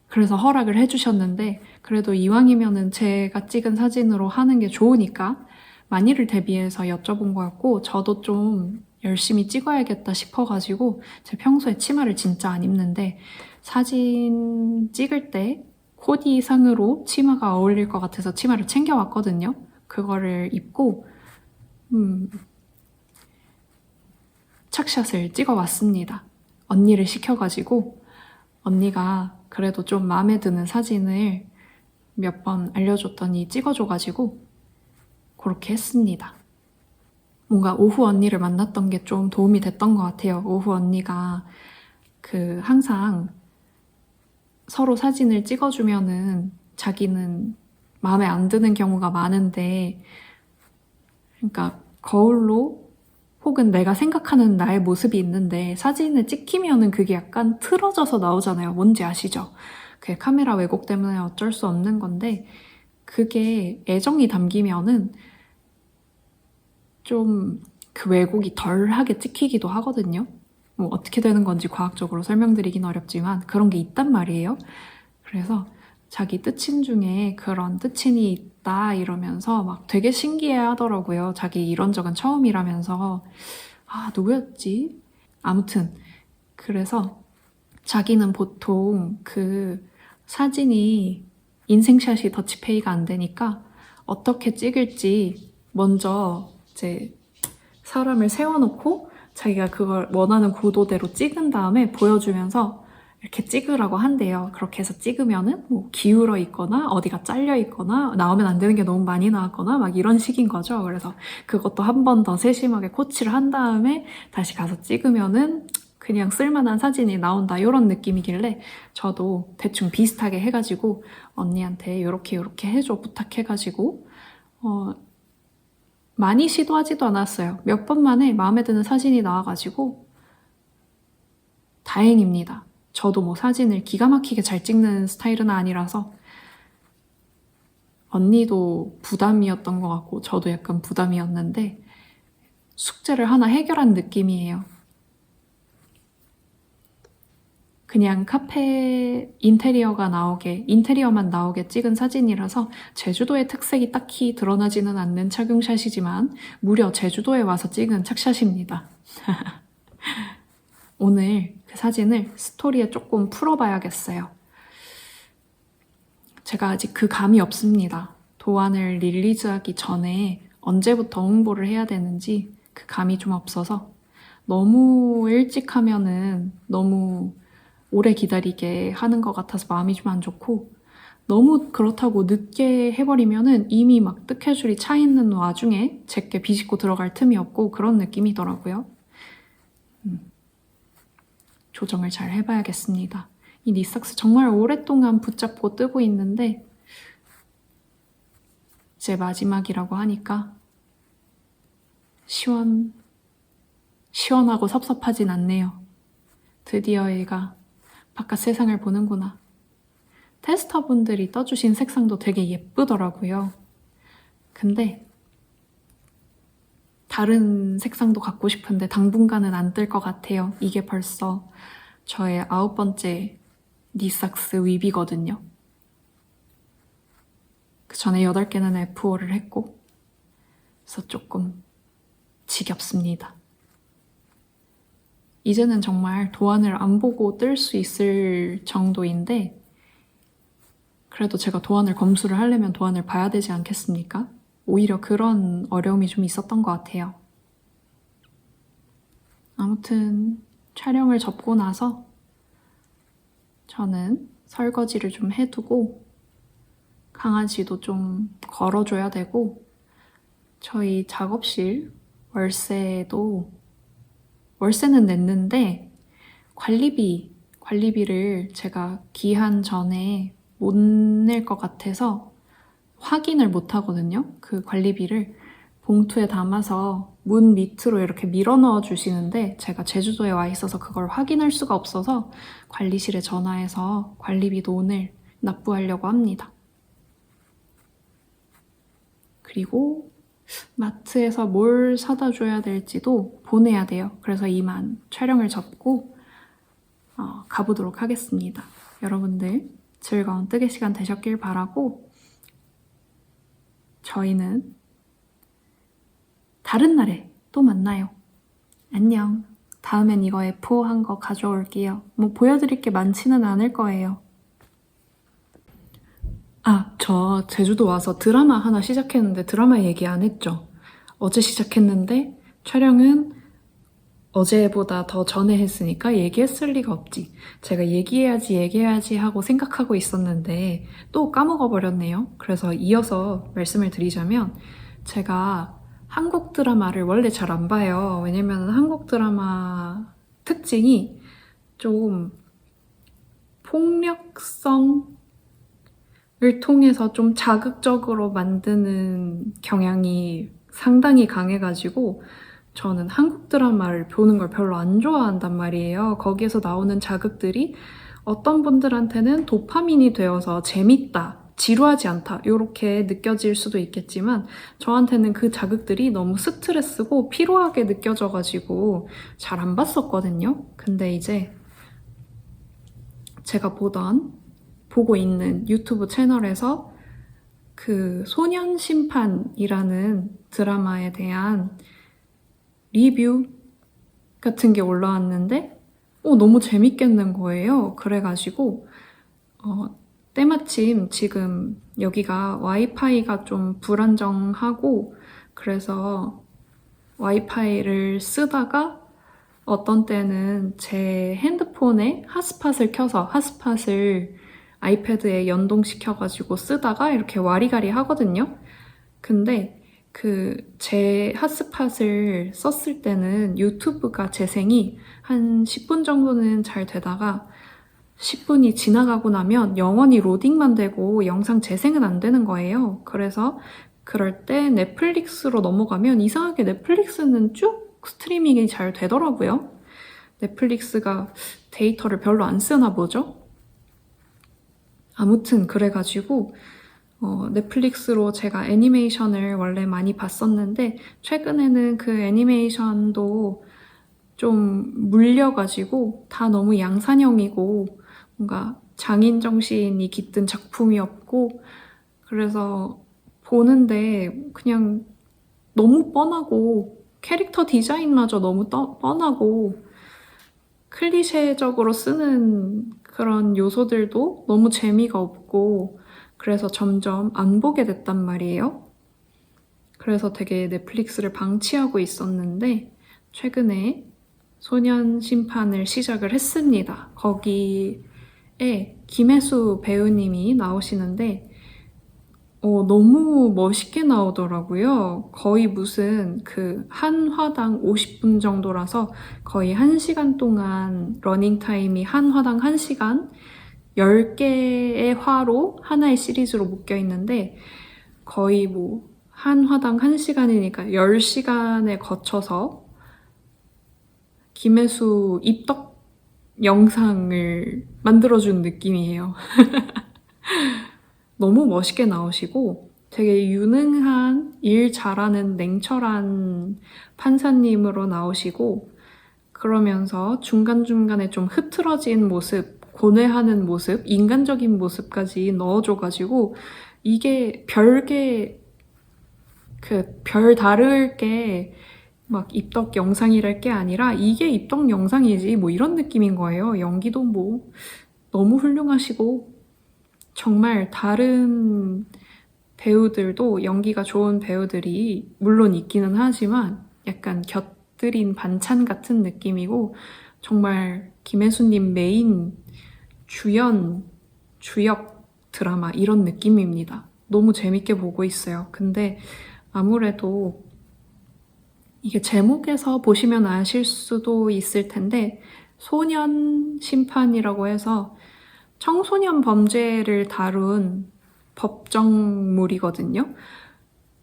그래서 허락을 해주셨는데 그래도 이왕이면은 제가 찍은 사진으로 하는 게 좋으니까 만일을 대비해서 여쭤본 거였고 저도 좀 열심히 찍어야겠다 싶어가지고 제 평소에 치마를 진짜 안 입는데 사진 찍을 때 코디 상으로 치마가 어울릴 것 같아서 치마를 챙겨왔거든요. 그거를 입고 착샷을 찍어왔습니다. 언니를 시켜가지고 언니가 그래도 좀 마음에 드는 사진을 몇 번 알려줬더니 찍어줘가지고 그렇게 했습니다. 뭔가 오후 언니를 만났던 게 좀 도움이 됐던 것 같아요. 오후 언니가 항상 서로 사진을 찍어주면은 자기는 마음에 안 드는 경우가 많은데 그러니까 거울로 혹은 내가 생각하는 나의 모습이 있는데 사진을 찍히면은 그게 약간 틀어져서 나오잖아요. 뭔지 아시죠? 그게 카메라 왜곡 때문에 어쩔 수 없는 건데 그게 애정이 담기면은 좀 그 왜곡이 덜하게 찍히기도 하거든요. 뭐 어떻게 되는 건지 과학적으로 설명드리긴 어렵지만 그런 게 있단 말이에요. 그래서 자기 뜻친 중에 그런 뜻친이 있다 이러면서 막 되게 신기해 하더라고요. 자기 이런 적은 처음이라면서. 아, 누구였지? 아무튼 그래서 자기는 보통 그 사진이 인생샷이 더치페이가 안 되니까 어떻게 찍을지 먼저 이제 사람을 세워놓고 자기가 그걸 원하는 구도대로 찍은 다음에 보여주면서 이렇게 찍으라고 한대요. 그렇게 해서 찍으면은 뭐 기울어 있거나 어디가 잘려 있거나 나오면 안 되는 게 너무 많이 나왔거나 막 이런 식인 거죠. 그래서 그것도 한 번 더 세심하게 코치를 한 다음에 다시 가서 찍으면은 그냥 쓸만한 사진이 나온다 이런 느낌이길래 저도 대충 비슷하게 해가지고 언니한테 요렇게 해줘 부탁해가지고 많이 시도하지도 않았어요. 몇 번 만에 마음에 드는 사진이 나와가지고 다행입니다. 저도 뭐 사진을 기가 막히게 잘 찍는 스타일은 아니라서 언니도 부담이었던 것 같고 저도 약간 부담이었는데 숙제를 하나 해결한 느낌이에요. 그냥 카페 인테리어만 나오게 찍은 사진이라서 제주도의 특색이 딱히 드러나지는 않는 착용샷이지만 무려 제주도에 와서 찍은 착샷입니다. 오늘 그 사진을 스토리에 조금 풀어봐야겠어요. 제가 아직 그 감이 없습니다. 도안을 릴리즈하기 전에 언제부터 홍보를 해야 되는지 그 감이 좀 없어서 너무 일찍 하면은 너무 오래 기다리게 하는 것 같아서 마음이 좀 안 좋고 너무 그렇다고 늦게 해버리면은 이미 막 뜨개줄이 차 있는 와중에 제게 비집고 들어갈 틈이 없고 그런 느낌이더라고요. 조정을 잘 해봐야겠습니다. 이 니삭스 정말 오랫동안 붙잡고 뜨고 있는데 이제 마지막이라고 하니까 시원하고 섭섭하진 않네요. 드디어 얘가 바깥 세상을 보는구나. 테스터분들이 떠주신 색상도 되게 예쁘더라고요. 근데 다른 색상도 갖고 싶은데 당분간은 안 뜰 것 같아요. 이게 벌써 저의 9번째 니삭스 윕이거든요. 그 전에 8개는 F5를 했고 그래서 조금 지겹습니다. 이제는 정말 도안을 안 보고 뜰 수 있을 정도인데 그래도 제가 도안을 검수를 하려면 도안을 봐야 되지 않겠습니까? 오히려 그런 어려움이 좀 있었던 것 같아요. 아무튼 촬영을 접고 나서 저는 설거지를 좀 해두고 강아지도 좀 걸어줘야 되고 저희 작업실 월세는 냈는데 관리비를 제가 기한 전에 못 낼 것 같아서 확인을 못 하거든요. 그 관리비를 봉투에 담아서 문 밑으로 이렇게 밀어 넣어 주시는데 제가 제주도에 와 있어서 그걸 확인할 수가 없어서 관리실에 전화해서 관리비도 오늘 납부하려고 합니다. 그리고 마트에서 뭘 사다 줘야 될지도 보내야 돼요. 그래서 이만 촬영을 접고 가보도록 하겠습니다. 여러분들 즐거운 뜨개 시간 되셨길 바라고 저희는 다른 날에 또 만나요. 안녕. 다음엔 이거 F5한 거 가져올게요. 뭐 보여드릴 게 많지는 않을 거예요. 저 제주도 와서 드라마 하나 시작했는데 드라마 얘기 안 했죠? 어제 시작했는데 촬영은 어제보다 더 전에 했으니까 얘기했을 리가 없지. 제가 얘기해야지 하고 생각하고 있었는데 또 까먹어버렸네요. 그래서 이어서 말씀을 드리자면 제가 한국 드라마를 원래 잘 안 봐요. 왜냐면 한국 드라마 특징이 좀 폭력성을 통해서 좀 자극적으로 만드는 경향이 상당히 강해가지고 저는 한국 드라마를 보는 걸 별로 안 좋아한단 말이에요. 거기에서 나오는 자극들이 어떤 분들한테는 도파민이 되어서 재밌다, 지루하지 않다 이렇게 느껴질 수도 있겠지만 저한테는 그 자극들이 너무 스트레스고 피로하게 느껴져가지고 잘 안 봤었거든요. 근데 이제 제가 보고 있는 유튜브 채널에서 그 소년심판이라는 드라마에 대한 리뷰 같은 게 올라왔는데 너무 재밌겠는 거예요. 그래가지고 때마침 지금 여기가 와이파이가 좀 불안정하고 그래서 와이파이를 쓰다가 어떤 때는 제 핸드폰에 핫스팟을 켜서 핫스팟을 아이패드에 연동시켜가지고 쓰다가 이렇게 와리가리 하거든요. 근데 제 핫스팟을 썼을 때는 유튜브가 재생이 한 10분 정도는 잘 되다가 10분이 지나가고 나면 영원히 로딩만 되고 영상 재생은 안 되는 거예요. 그래서 그럴 때 넷플릭스로 넘어가면 이상하게 넷플릭스는 쭉 스트리밍이 잘 되더라고요. 넷플릭스가 데이터를 별로 안 쓰나 보죠? 아무튼 그래가지고 넷플릭스로 제가 애니메이션을 원래 많이 봤었는데 최근에는 그 애니메이션도 좀 물려가지고 다 너무 양산형이고 뭔가 장인 정신이 깃든 작품이었고 그래서 보는데 그냥 너무 뻔하고 캐릭터 디자인마저 너무 뻔하고 클리셰적으로 쓰는 그런 요소들도 너무 재미가 없고 그래서 점점 안 보게 됐단 말이에요. 그래서 되게 넷플릭스를 방치하고 있었는데 최근에 소년 심판을 시작을 했습니다. 거기에 김혜수 배우님이 나오시는데 너무 멋있게 나오더라고요. 거의 무슨 한 화당 50분 정도라서 거의 1시간 동안 러닝타임이 한 화당 1시간 10개의 화로 하나의 시리즈로 묶여 있는데 거의 한 화당 1시간이니까 10시간에 거쳐서 김혜수 입덕 영상을 만들어준 느낌이에요. 너무 멋있게 나오시고 되게 유능한, 일 잘하는 냉철한 판사님으로 나오시고 그러면서 중간중간에 좀 흐트러진 모습, 고뇌하는 모습, 인간적인 모습까지 넣어줘가지고 이게 별게 별 다를 게 막 입덕 영상이랄 게 아니라 이게 입덕 영상이지 뭐 이런 느낌인 거예요. 연기도 너무 훌륭하시고 정말 다른 배우들도 연기가 좋은 배우들이 물론 있기는 하지만 약간 곁들인 반찬 같은 느낌이고 정말 김혜수님 메인 주역 드라마 이런 느낌입니다. 너무 재밌게 보고 있어요. 근데 아무래도 이게 제목에서 보시면 아실 수도 있을 텐데 소년 심판이라고 해서 청소년 범죄를 다룬 법정물이거든요.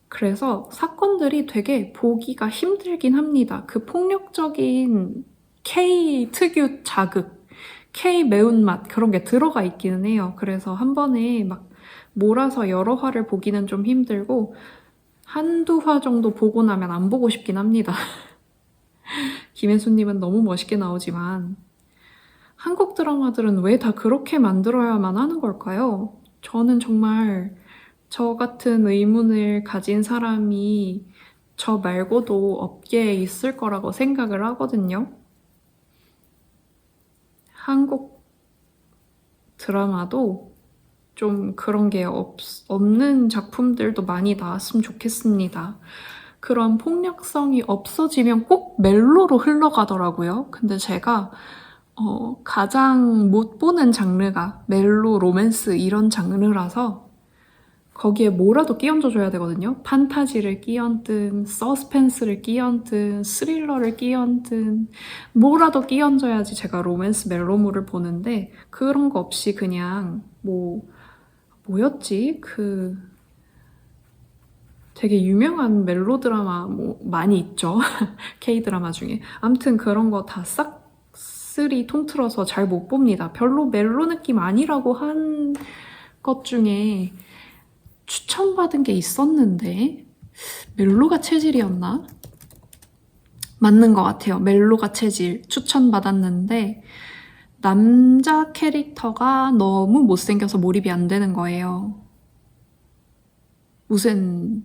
그래서 사건들이 되게 보기가 힘들긴 합니다. 그 폭력적인 K 특유 자극, K 매운맛 그런 게 들어가 있기는 해요. 그래서 한 번에 막 몰아서 여러 화를 보기는 좀 힘들고 한두 화 정도 보고 나면 안 보고 싶긴 합니다. 김혜수님은 너무 멋있게 나오지만 한국 드라마들은 왜 다 그렇게 만들어야만 하는 걸까요? 저는 정말 저 같은 의문을 가진 사람이 저 말고도 업계에 있을 거라고 생각을 하거든요. 한국 드라마도 좀 그런 게 없는 작품들도 많이 나왔으면 좋겠습니다. 그런 폭력성이 없어지면 꼭 멜로로 흘러가더라고요. 근데 제가 가장 못 보는 장르가 멜로, 로맨스 이런 장르라서 거기에 뭐라도 끼얹어줘야 되거든요. 판타지를 끼얹든 서스펜스를 끼얹든 스릴러를 끼얹든 뭐라도 끼얹어야지 제가 로맨스 멜로물을 보는데 그런 거 없이 그냥 뭐였지? 되게 유명한 멜로드라마 많이 있죠. K-드라마 중에. 아무튼 그런 거 다 싹쓸이 통틀어서 잘 못 봅니다. 별로 멜로 느낌 아니라고 한 것 중에 추천받은 게 있었는데 멜로가 체질이었나? 맞는 것 같아요. 멜로가 체질 추천받았는데 남자 캐릭터가 너무 못생겨서 몰입이 안 되는 거예요. 무슨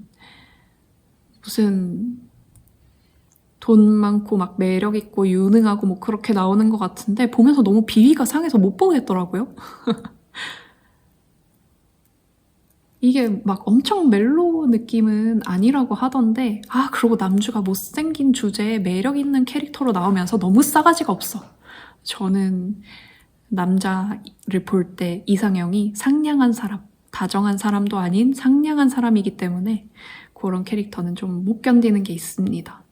돈 많고 막 매력 있고 유능하고 뭐 그렇게 나오는 것 같은데 보면서 너무 비위가 상해서 못 보겠더라고요. 이게 막 엄청 멜로 느낌은 아니라고 하던데 그러고 남주가 못생긴 주제에 매력 있는 캐릭터로 나오면서 너무 싸가지가 없어. 저는 남자를 볼 때 이상형이 상냥한 사람, 다정한 사람도 아닌 상냥한 사람이기 때문에 그런 캐릭터는 좀 못 견디는 게 있습니다.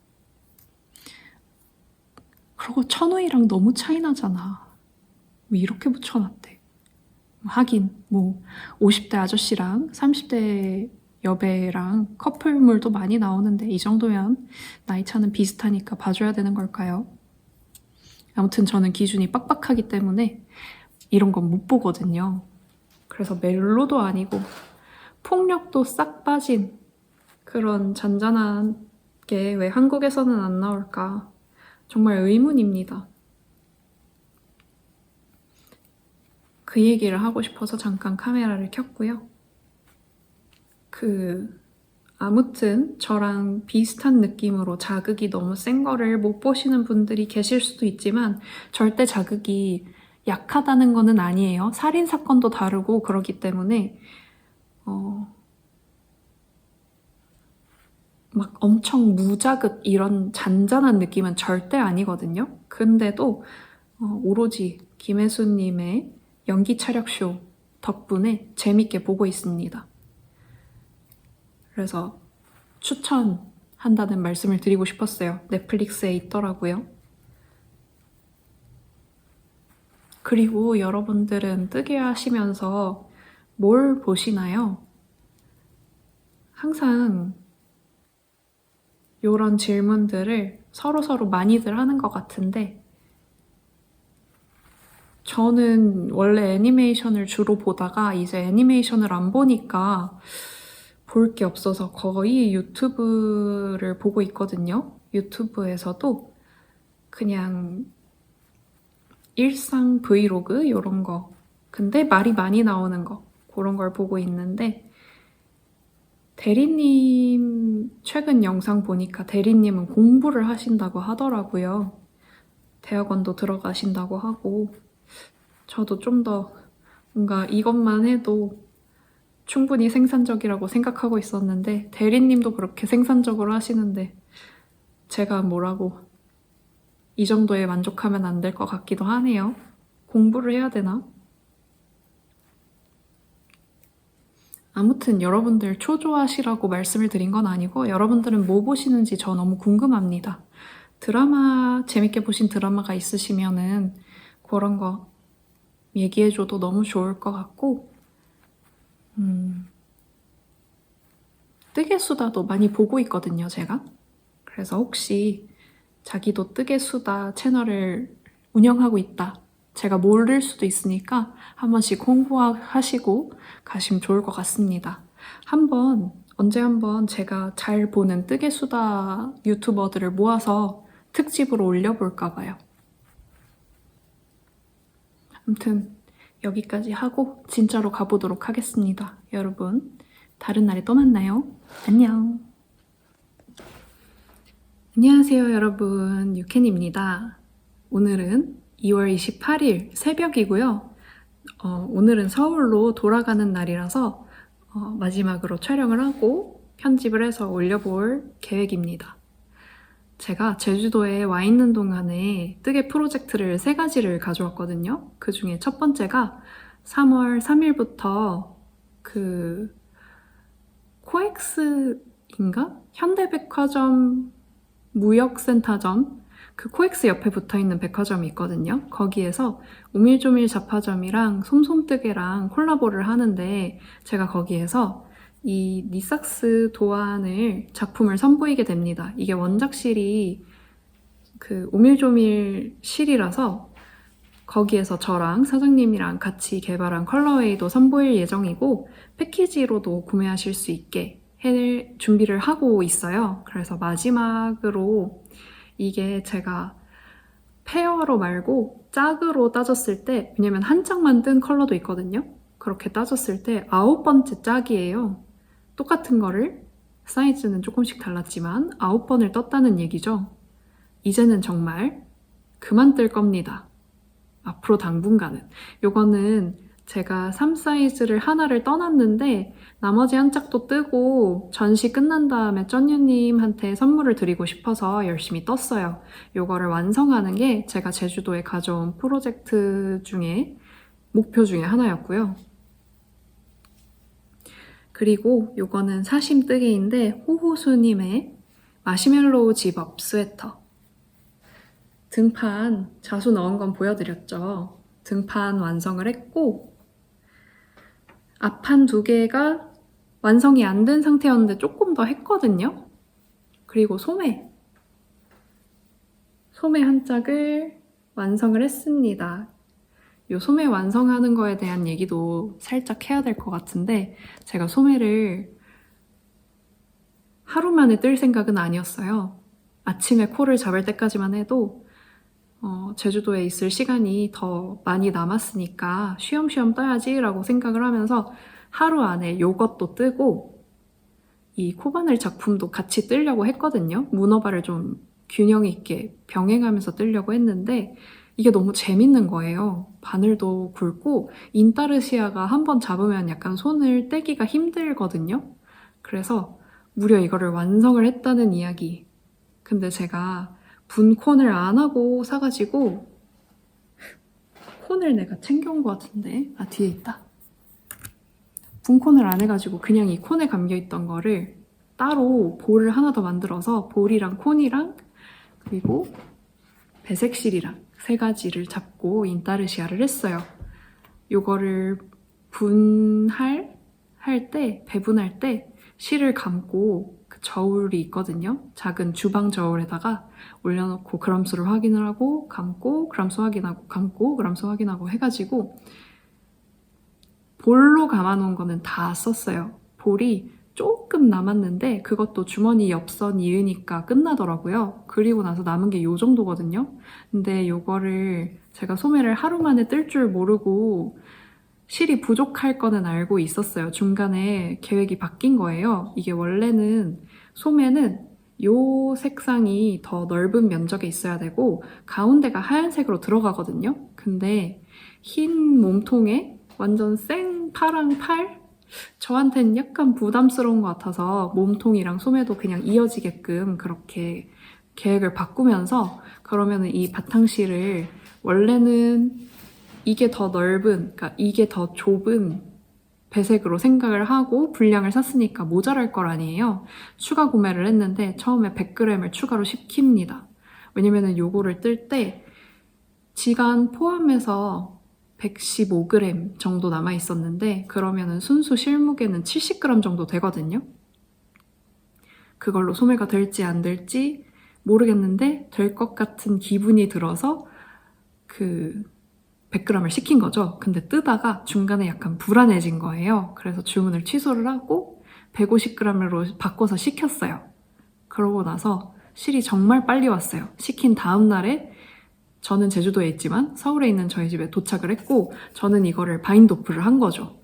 그리고 천우희랑 너무 차이 나잖아. 왜 이렇게 붙여놨대. 하긴 50대 아저씨랑 30대 여배랑 커플물도 많이 나오는데 이 정도면 나이 차는 비슷하니까 봐줘야 되는 걸까요? 아무튼 저는 기준이 빡빡하기 때문에 이런 건 못 보거든요. 그래서 멜로도 아니고 폭력도 싹 빠진 그런 잔잔한 게 왜 한국에서는 안 나올까 정말 의문입니다. 그 얘기를 하고 싶어서 잠깐 카메라를 켰고요. 아무튼 저랑 비슷한 느낌으로 자극이 너무 센 거를 못 보시는 분들이 계실 수도 있지만 절대 자극이 약하다는 거는 아니에요. 살인사건도 다르고 그러기 때문에 막 엄청 무자극 이런 잔잔한 느낌은 절대 아니거든요. 근데도 오로지 김혜수님의 연기 차력쇼 덕분에 재밌게 보고 있습니다. 그래서 추천한다는 말씀을 드리고 싶었어요. 넷플릭스에 있더라고요. 그리고 여러분들은 뜨개 하시면서 뭘 보시나요? 항상 이런 질문들을 서로 많이들 하는 것 같은데 저는 원래 애니메이션을 주로 보다가 이제 애니메이션을 안 보니까 볼 게 없어서 거의 유튜브를 보고 있거든요. 유튜브에서도 그냥 일상 브이로그 이런 거 근데 말이 많이 나오는 거 그런 걸 보고 있는데 대리님 최근 영상 보니까 대리님은 공부를 하신다고 하더라고요. 대학원도 들어가신다고 하고 저도 좀 더 뭔가 이것만 해도 충분히 생산적이라고 생각하고 있었는데 대리님도 그렇게 생산적으로 하시는데 제가 뭐라고 이 정도에 만족하면 안 될 것 같기도 하네요. 공부를 해야 되나? 아무튼 여러분들 초조하시라고 말씀을 드린 건 아니고 여러분들은 뭐 보시는지 저 너무 궁금합니다. 드라마 재밌게 보신 드라마가 있으시면은 그런 거 얘기해줘도 너무 좋을 것 같고 뜨개수다도 많이 보고 있거든요, 제가. 그래서 혹시 자기도 뜨개수다 채널을 운영하고 있다. 제가 모를 수도 있으니까 한 번씩 홍보하시고 가시면 좋을 것 같습니다. 언제 한번 제가 잘 보는 뜨개수다 유튜버들을 모아서 특집으로 올려볼까 봐요. 아무튼 여기까지 하고 진짜로 가보도록 하겠습니다. 여러분, 다른 날에 또 만나요. 안녕. 안녕하세요, 여러분. 유캔입니다. 오늘은 2월 28일 새벽이고요. 오늘은 서울로 돌아가는 날이라서 마지막으로 촬영을 하고 편집을 해서 올려볼 계획입니다. 제가 제주도에 와 있는 동안에 뜨개 프로젝트를 3가지를 가져왔거든요. 그 중에 첫 번째가 3월 3일부터 그 코엑스인가? 현대백화점 무역센터점, 그 코엑스 옆에 붙어있는 백화점이 있거든요. 거기에서 오밀조밀 잡화점이랑 솜솜뜨개랑 콜라보를 하는데 제가 거기에서 이 니삭스 도안을 작품을 선보이게 됩니다. 이게 원작실이 그 오밀조밀 실이라서 거기에서 저랑 사장님이랑 같이 개발한 컬러웨이도 선보일 예정이고 패키지로도 구매하실 수 있게 준비를 하고 있어요. 그래서 마지막으로 이게 제가 페어로 말고 짝으로 따졌을 때, 왜냐면 한 짝만 뜬 컬러도 있거든요. 그렇게 따졌을 때 9번째 짝이에요. 똑같은 거를 사이즈는 조금씩 달랐지만 9번을 떴다는 얘기죠. 이제는 정말 그만 뜰 겁니다. 앞으로 당분간은. 요거는 제가 3사이즈를 하나를 떠났는데 나머지 한 짝도 뜨고 전시 끝난 다음에 쩐유님한테 선물을 드리고 싶어서 열심히 떴어요. 요거를 완성하는 게 제가 제주도에 가져온 프로젝트 중에 목표 중에 하나였고요. 그리고 요거는 사심 뜨개인데 호호수님의 마시멜로우 집업 스웨터. 등판 자수 넣은 건 보여드렸죠. 등판 완성을 했고 앞판 2개가 완성이 안 된 상태였는데 조금 더 했거든요. 그리고 소매 한 짝을 완성을 했습니다. 이 소매 완성하는 거에 대한 얘기도 살짝 해야 될 것 같은데 제가 소매를 하루 만에 뜰 생각은 아니었어요. 아침에 코를 잡을 때까지만 해도 제주도에 있을 시간이 더 많이 남았으니까 쉬엄쉬엄 떠야지 라고 생각을 하면서 하루 안에 요것도 뜨고 이 코바늘 작품도 같이 뜨려고 했거든요. 문어발을 좀 균형 있게 병행하면서 뜨려고 했는데 이게 너무 재밌는 거예요. 바늘도 굵고 인타르시아가 한번 잡으면 약간 손을 떼기가 힘들거든요. 그래서 무려 이거를 완성을 했다는 이야기. 근데 제가 분콘을 안 하고 사가지고 콘을 내가 챙겨온 것 같은데 뒤에 있다. 분콘을 안 해가지고 그냥 이 콘에 감겨있던 거를 따로 볼을 하나 더 만들어서 볼이랑 콘이랑 그리고 배색실이랑 3가지를 잡고 인타르시아를 했어요. 요거를 배분할 때 실을 감고 그 저울이 있거든요. 작은 주방 저울에다가 올려놓고 그람수를 확인을 하고 감고 그람수 확인하고 감고 그람수 확인하고 해가지고 볼로 감아놓은 거는 다 썼어요. 볼이 조금 남았는데 그것도 주머니 옆선 이으니까 끝나더라고요. 그리고 나서 남은 게 요 정도거든요. 근데 요거를 제가 소매를 하루 만에 뜰 줄 모르고 실이 부족할 거는 알고 있었어요. 중간에 계획이 바뀐 거예요. 이게 원래는 소매는 요 색상이 더 넓은 면적에 있어야 되고 가운데가 하얀색으로 들어가거든요. 근데 흰 몸통에 완전 생 파랑 팔? 저한테는 약간 부담스러운 것 같아서 몸통이랑 소매도 그냥 이어지게끔 그렇게 계획을 바꾸면서 그러면은 이 바탕실을 원래는 이게 더 넓은, 그러니까 이게 더 좁은 배색으로 생각을 하고 분량을 샀으니까 모자랄 걸 아니에요. 추가 구매를 했는데 처음에 100g을 추가로 시킵니다. 왜냐면은 요거를 뜰 때 지간 포함해서 115g 정도 남아 있었는데 그러면은 순수 실무게는 70g 정도 되거든요. 그걸로 소매가 될지 안 될지 모르겠는데 될 것 같은 기분이 들어서 그 100g을 시킨 거죠. 근데 뜨다가 중간에 약간 불안해진 거예요. 그래서 주문을 취소를 하고 150g으로 바꿔서 시켰어요. 그러고 나서 실이 정말 빨리 왔어요. 시킨 다음 날에 저는 제주도에 있지만 서울에 있는 저희 집에 도착을 했고 저는 이거를 바인도프를 한 거죠.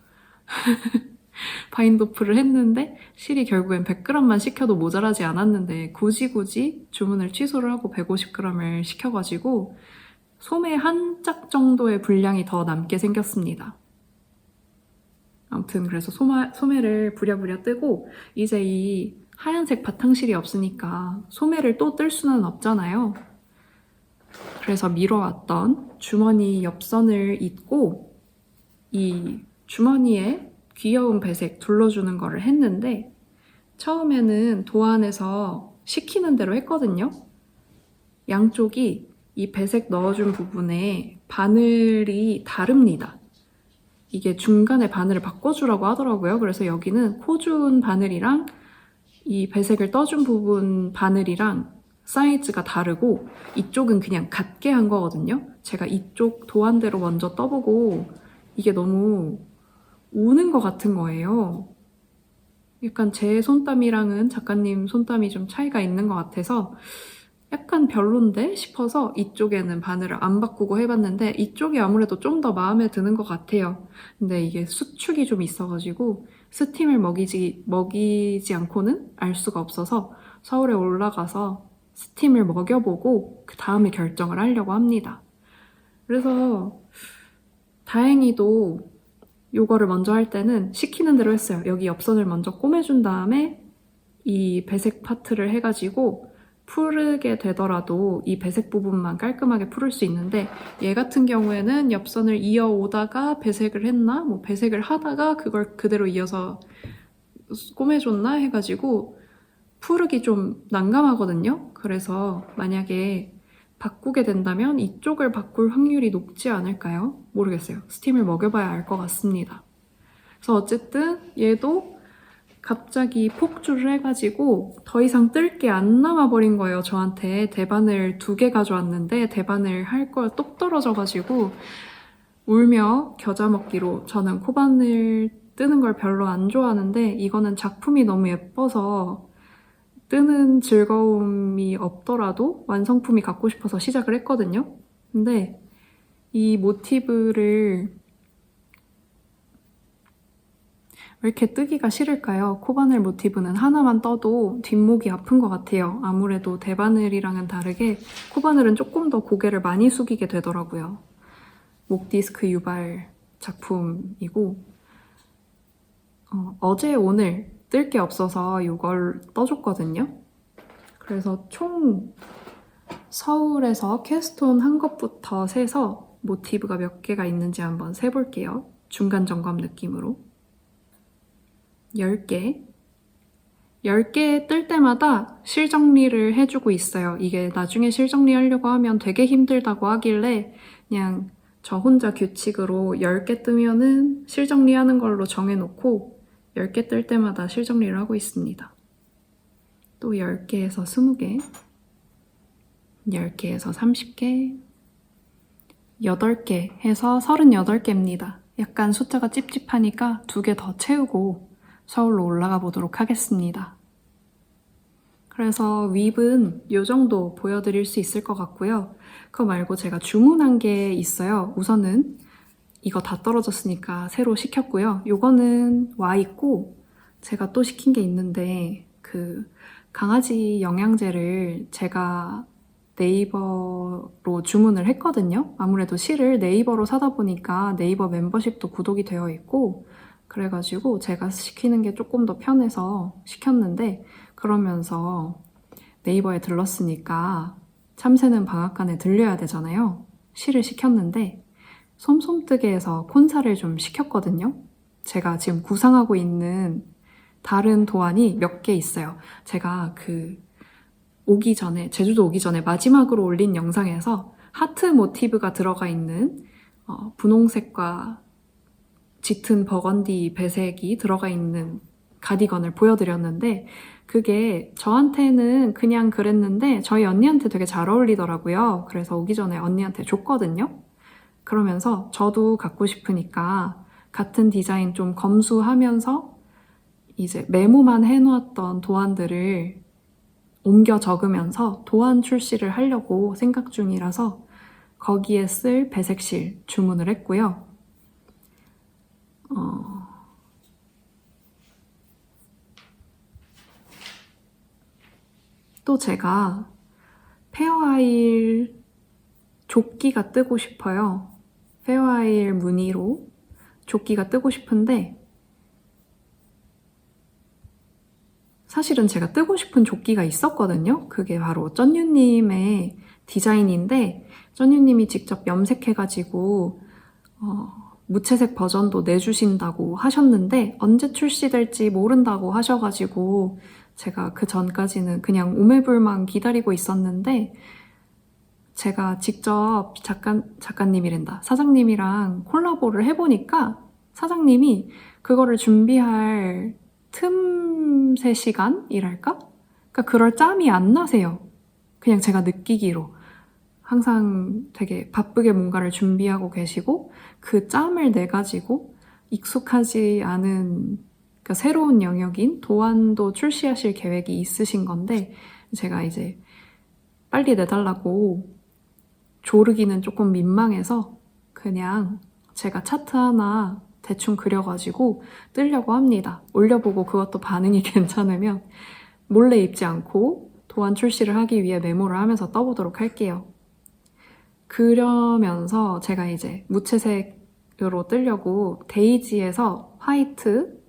바인도프를 했는데 실이 결국엔 100g만 시켜도 모자라지 않았는데 굳이 주문을 취소를 하고 150g을 시켜가지고 소매 한 짝 정도의 분량이 더 남게 생겼습니다. 아무튼 그래서 소매를 부랴부랴 뜨고 이제 이 하얀색 바탕실이 없으니까 소매를 또 뜰 수는 없잖아요. 그래서 미뤄왔던 주머니 옆선을 잇고 이 주머니에 귀여운 배색 둘러주는 거를 했는데 처음에는 도안에서 시키는 대로 했거든요. 양쪽이 이 배색 넣어준 부분에 바늘이 다릅니다. 이게 중간에 바늘을 바꿔주라고 하더라고요. 그래서 여기는 코준 바늘이랑 이 배색을 떠준 부분 바늘이랑 사이즈가 다르고 이쪽은 그냥 같게 한 거거든요. 제가 이쪽 도안대로 먼저 떠보고 이게 너무 우는 것 같은 거예요. 약간 제 손땀이랑은 작가님 손땀이 좀 차이가 있는 것 같아서 약간 별론데 싶어서 이쪽에는 바늘을 안 바꾸고 해봤는데 이쪽이 아무래도 좀 더 마음에 드는 것 같아요. 근데 이게 수축이 좀 있어가지고 스팀을 먹이지 않고는 알 수가 없어서 서울에 올라가서 스팀을 먹여보고 그 다음에 결정을 하려고 합니다. 그래서 다행히도 요거를 먼저 할 때는 시키는 대로 했어요. 여기 옆선을 먼저 꼬매준 다음에 이 배색 파트를 해가지고 풀게 되더라도 이 배색 부분만 깔끔하게 풀을 수 있는데 얘 같은 경우에는 옆선을 이어오다가 배색을 했나? 뭐 배색을 하다가 그걸 그대로 이어서 꼬매줬나? 해가지고 풀기 좀 난감하거든요. 그래서 만약에 바꾸게 된다면 이쪽을 바꿀 확률이 높지 않을까요? 모르겠어요. 스팀을 먹여봐야 알 것 같습니다. 그래서 어쨌든 얘도 갑자기 폭주를 해가지고 더 이상 뜰 게 안 남아버린 거예요. 저한테 대바늘 2개 가져왔는데 대바늘 할 걸 똑 떨어져가지고 울며 겨자 먹기로. 저는 코바늘 뜨는 걸 별로 안 좋아하는데 이거는 작품이 너무 예뻐서 뜨는 즐거움이 없더라도 완성품이 갖고 싶어서 시작을 했거든요. 근데 이 모티브를 왜 이렇게 뜨기가 싫을까요? 코바늘 모티브는 하나만 떠도 뒷목이 아픈 것 같아요. 아무래도 대바늘이랑은 다르게 코바늘은 조금 더 고개를 많이 숙이게 되더라고요. 목 디스크 유발 작품이고 어제 오늘 뜰 게 없어서 이걸 떠줬거든요. 그래서 총 서울에서 캐스톤 한 것부터 세서 모티브가 몇 개가 있는지 한번 세볼게요. 중간 점검 느낌으로. 10개. 10개 뜰 때마다 실정리를 해주고 있어요. 이게 나중에 실정리하려고 하면 되게 힘들다고 하길래 그냥 저 혼자 규칙으로 10개 뜨면은 실정리하는 걸로 정해놓고 10개 뜰 때마다 실정리를 하고 있습니다. 또 10개에서 20개, 10개에서 30개, 8개 해서 38개입니다. 약간 숫자가 찝찝하니까 2개 더 채우고 서울로 올라가 보도록 하겠습니다. 그래서 윗은 이 정도 보여드릴 수 있을 것 같고요. 그거 말고 제가 주문한 게 있어요. 우선은 이거 다 떨어졌으니까 새로 시켰고요. 요거는 와 있고 제가 또 시킨 게 있는데 그 강아지 영양제를 제가 네이버로 주문을 했거든요. 아무래도 실을 네이버로 사다 보니까 네이버 멤버십도 구독이 되어 있고 그래가지고 제가 시키는 게 조금 더 편해서 시켰는데 그러면서 네이버에 들렀으니까 참새는 방앗간에 들려야 되잖아요. 실을 시켰는데 솜솜뜨개에서 콘사를 좀 시켰거든요. 제가 지금 구상하고 있는 다른 도안이 몇 개 있어요. 제가 제주도 오기 전에 마지막으로 올린 영상에서 하트 모티브가 들어가 있는 분홍색과 짙은 버건디 배색이 들어가 있는 가디건을 보여드렸는데 그게 저한테는 그냥 그랬는데 저희 언니한테 되게 잘 어울리더라고요. 그래서 오기 전에 언니한테 줬거든요. 그러면서 저도 갖고 싶으니까 같은 디자인 좀 검수하면서 이제 메모만 해놓았던 도안들을 옮겨 적으면서 도안 출시를 하려고 생각 중이라서 거기에 쓸 배색실 주문을 했고요. 또 제가 페어아일 조끼가 뜨고 싶어요. 페어아일 무늬로 조끼가 뜨고 싶은데 사실은 제가 뜨고 싶은 조끼가 있었거든요. 그게 바로 쩐유님의 디자인인데 쩐유님이 직접 염색해가지고 무채색 버전도 내주신다고 하셨는데 언제 출시될지 모른다고 하셔가지고 제가 그 전까지는 그냥 오매불망 기다리고 있었는데 제가 직접 작가님이란다. 사장님이랑 콜라보를 해보니까 사장님이 그거를 준비할 틈새 시간이랄까? 그러니까 그럴 짬이 안 나세요. 그냥 제가 느끼기로. 항상 되게 바쁘게 뭔가를 준비하고 계시고 그 짬을 내가지고 익숙하지 않은 그러니까 새로운 영역인 도안도 출시하실 계획이 있으신 건데 제가 이제 빨리 내달라고 조르기는 조금 민망해서 그냥 제가 차트 하나 대충 그려가지고 뜨려고 합니다. 올려보고 그것도 반응이 괜찮으면 몰래 입지 않고 도안 출시를 하기 위해 메모를 하면서 떠보도록 할게요. 그러면서 제가 이제 무채색으로 뜨려고 데이지에서 화이트,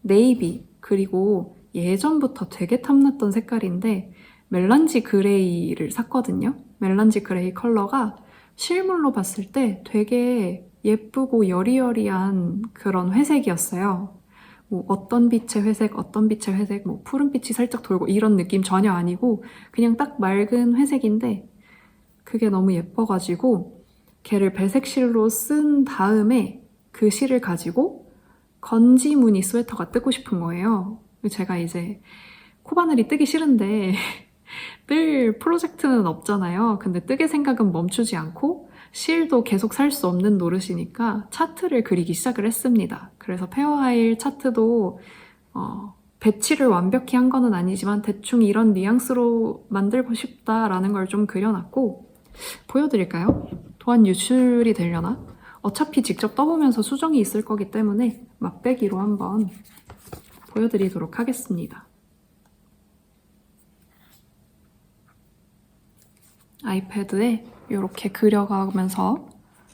네이비, 그리고 예전부터 되게 탐났던 색깔인데 멜란지 그레이를 샀거든요. 멜란지 그레이 컬러가 실물로 봤을 때 되게 예쁘고 여리여리한 그런 회색이었어요. 뭐 어떤 빛의 회색, 어떤 빛의 회색, 뭐 푸른빛이 살짝 돌고 이런 느낌 전혀 아니고 그냥 딱 맑은 회색인데 그게 너무 예뻐가지고 걔를 배색실로 쓴 다음에 그 실을 가지고 건지 무늬 스웨터가 뜨고 싶은 거예요. 제가 이제 코바늘이 뜨기 싫은데 뜰 프로젝트는 없잖아요. 근데 뜨개 생각은 멈추지 않고 실도 계속 살 수 없는 노릇이니까 차트를 그리기 시작을 했습니다. 그래서 페어아일 차트도 배치를 완벽히 한 거는 아니지만 대충 이런 뉘앙스로 만들고 싶다라는 걸 좀 그려놨고 보여드릴까요? 도안 유출이 되려나? 어차피 직접 떠보면서 수정이 있을 거기 때문에 맛배기로 한번 보여드리도록 하겠습니다. 아이패드에 이렇게 그려가면서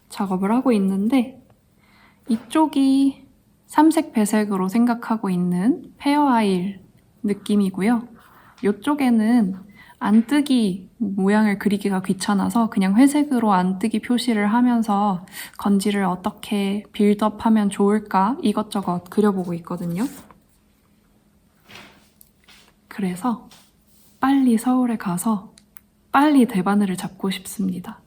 작업을 하고 있는데 이쪽이 삼색 배색으로 생각하고 있는 페어아일 느낌이고요. 이쪽에는 안뜨기 모양을 그리기가 귀찮아서 그냥 회색으로 안뜨기 표시를 하면서 건지를 어떻게 빌드업하면 좋을까 이것저것 그려보고 있거든요. 그래서 빨리 서울에 가서 빨리 대바늘을 잡고 싶습니다.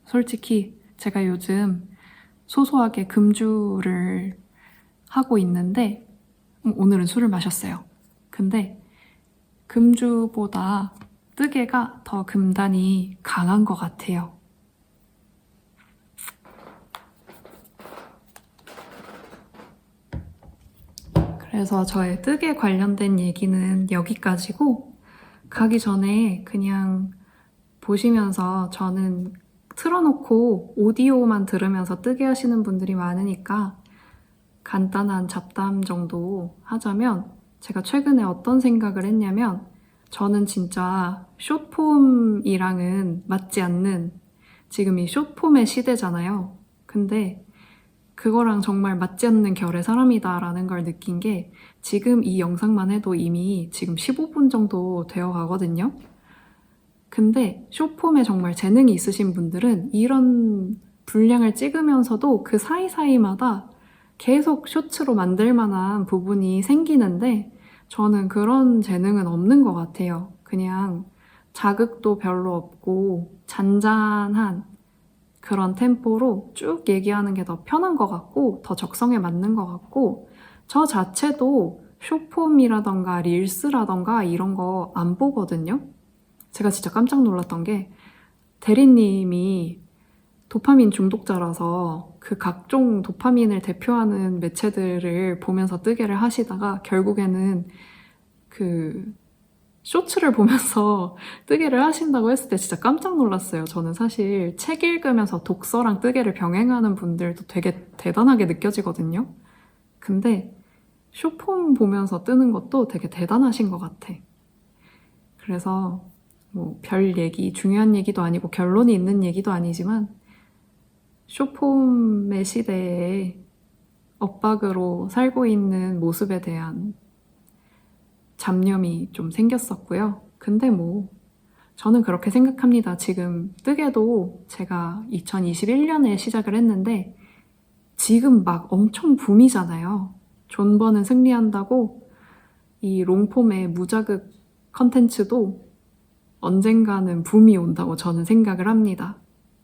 솔직히 제가 요즘 소소하게 금주를 하고 있는데 오늘은 술을 마셨어요. 근데 금주보다 뜨개가 더 금단이 강한 것 같아요. 그래서 저의 뜨개 관련된 얘기는 여기까지고 가기 전에 그냥 보시면서 저는 틀어놓고 오디오만 들으면서 뜨개 하시는 분들이 많으니까 간단한 잡담 정도 하자면 제가 최근에 어떤 생각을 했냐면 저는 진짜 숏폼이랑은 맞지 않는 지금 이 숏폼의 시대잖아요. 근데 그거랑 정말 맞지 않는 결의 사람이다라는 걸 느낀 게 지금 이 영상만 해도 이미 지금 15분 정도 되어 가거든요. 근데 숏폼에 정말 재능이 있으신 분들은 이런 분량을 찍으면서도 그 사이사이마다 계속 쇼츠로 만들 만한 부분이 생기는데 저는 그런 재능은 없는 것 같아요. 그냥 자극도 별로 없고 잔잔한 그런 템포로 쭉 얘기하는 게 더 편한 것 같고 더 적성에 맞는 것 같고 저 자체도 숏폼이라던가 릴스라던가 이런 거 안 보거든요. 제가 진짜 깜짝 놀랐던 게 대리님이 도파민 중독자라서 그 각종 도파민을 대표하는 매체들을 보면서 뜨개를 하시다가 결국에는 그 쇼츠를 보면서 뜨개를 하신다고 했을 때 진짜 깜짝 놀랐어요. 저는 사실 책 읽으면서 독서랑 뜨개를 병행하는 분들도 되게 대단하게 느껴지거든요. 근데 쇼폼 보면서 뜨는 것도 되게 대단하신 것 같아. 그래서 뭐 별 얘기, 중요한 얘기도 아니고 결론이 있는 얘기도 아니지만 쇼폼의 시대에 엇박으로 살고 있는 모습에 대한 잡념이 좀 생겼었고요. 근데 뭐 저는 그렇게 생각합니다. 지금 뜨개도 제가 2021년에 시작을 했는데 지금 막 엄청 붐이잖아요. 존버는 승리한다고 이 롱폼의 무자극 컨텐츠도 언젠가는 붐이 온다고 저는 생각을 합니다.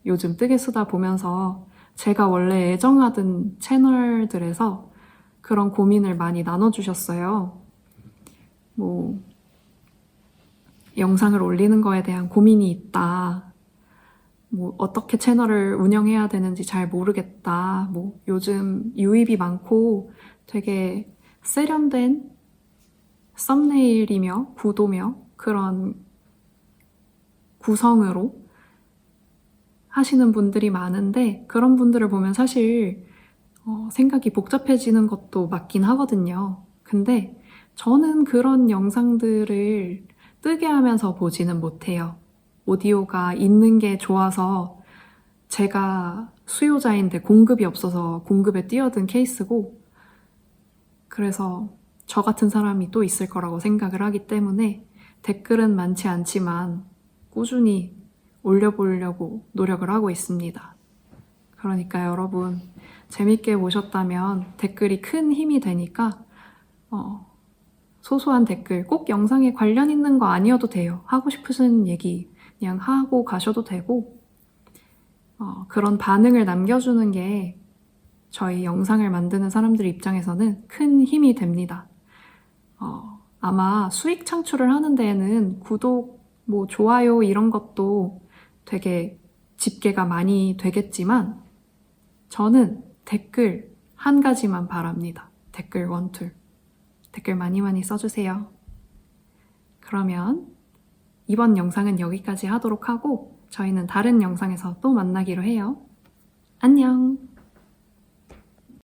요즘 뜨개수다 보면서 제가 원래 애정하던 채널들에서 그런 고민을 많이 나눠주셨어요. 뭐 영상을 올리는 거에 대한 고민이 있다. 뭐 어떻게 채널을 운영해야 되는지 잘 모르겠다. 뭐 요즘 유입이 많고 되게 세련된 썸네일이며 구도며 그런 구성으로 하시는 분들이 많은데 그런 분들을 보면 사실 생각이 복잡해지는 것도 맞긴 하거든요. 근데 저는 그런 영상들을 뜨게 하면서 보지는 못해요. 오디오가 있는 게 좋아서 제가 수요자인데 공급이 없어서 공급에 뛰어든 케이스고 그래서 저 같은 사람이 또 있을 거라고 생각을 하기 때문에 댓글은 많지 않지만 꾸준히 올려보려고 노력을 하고 있습니다. 그러니까 여러분 재밌게 보셨다면 댓글이 큰 힘이 되니까 소소한 댓글 꼭 영상에 관련 있는 거 아니어도 돼요. 하고 싶으신 얘기 그냥 하고 가셔도 되고 그런 반응을 남겨주는 게 저희 영상을 만드는 사람들 입장에서는 큰 힘이 됩니다. 아마 수익 창출을 하는 데에는 구독, 뭐 좋아요 이런 것도 되게 집계가 많이 되겠지만 저는 댓글 한 가지만 바랍니다. 댓글 원툴. 댓글 많이 많이 써주세요. 그러면 이번 영상은 여기까지 하도록 하고 저희는 다른 영상에서 또 만나기로 해요. 안녕!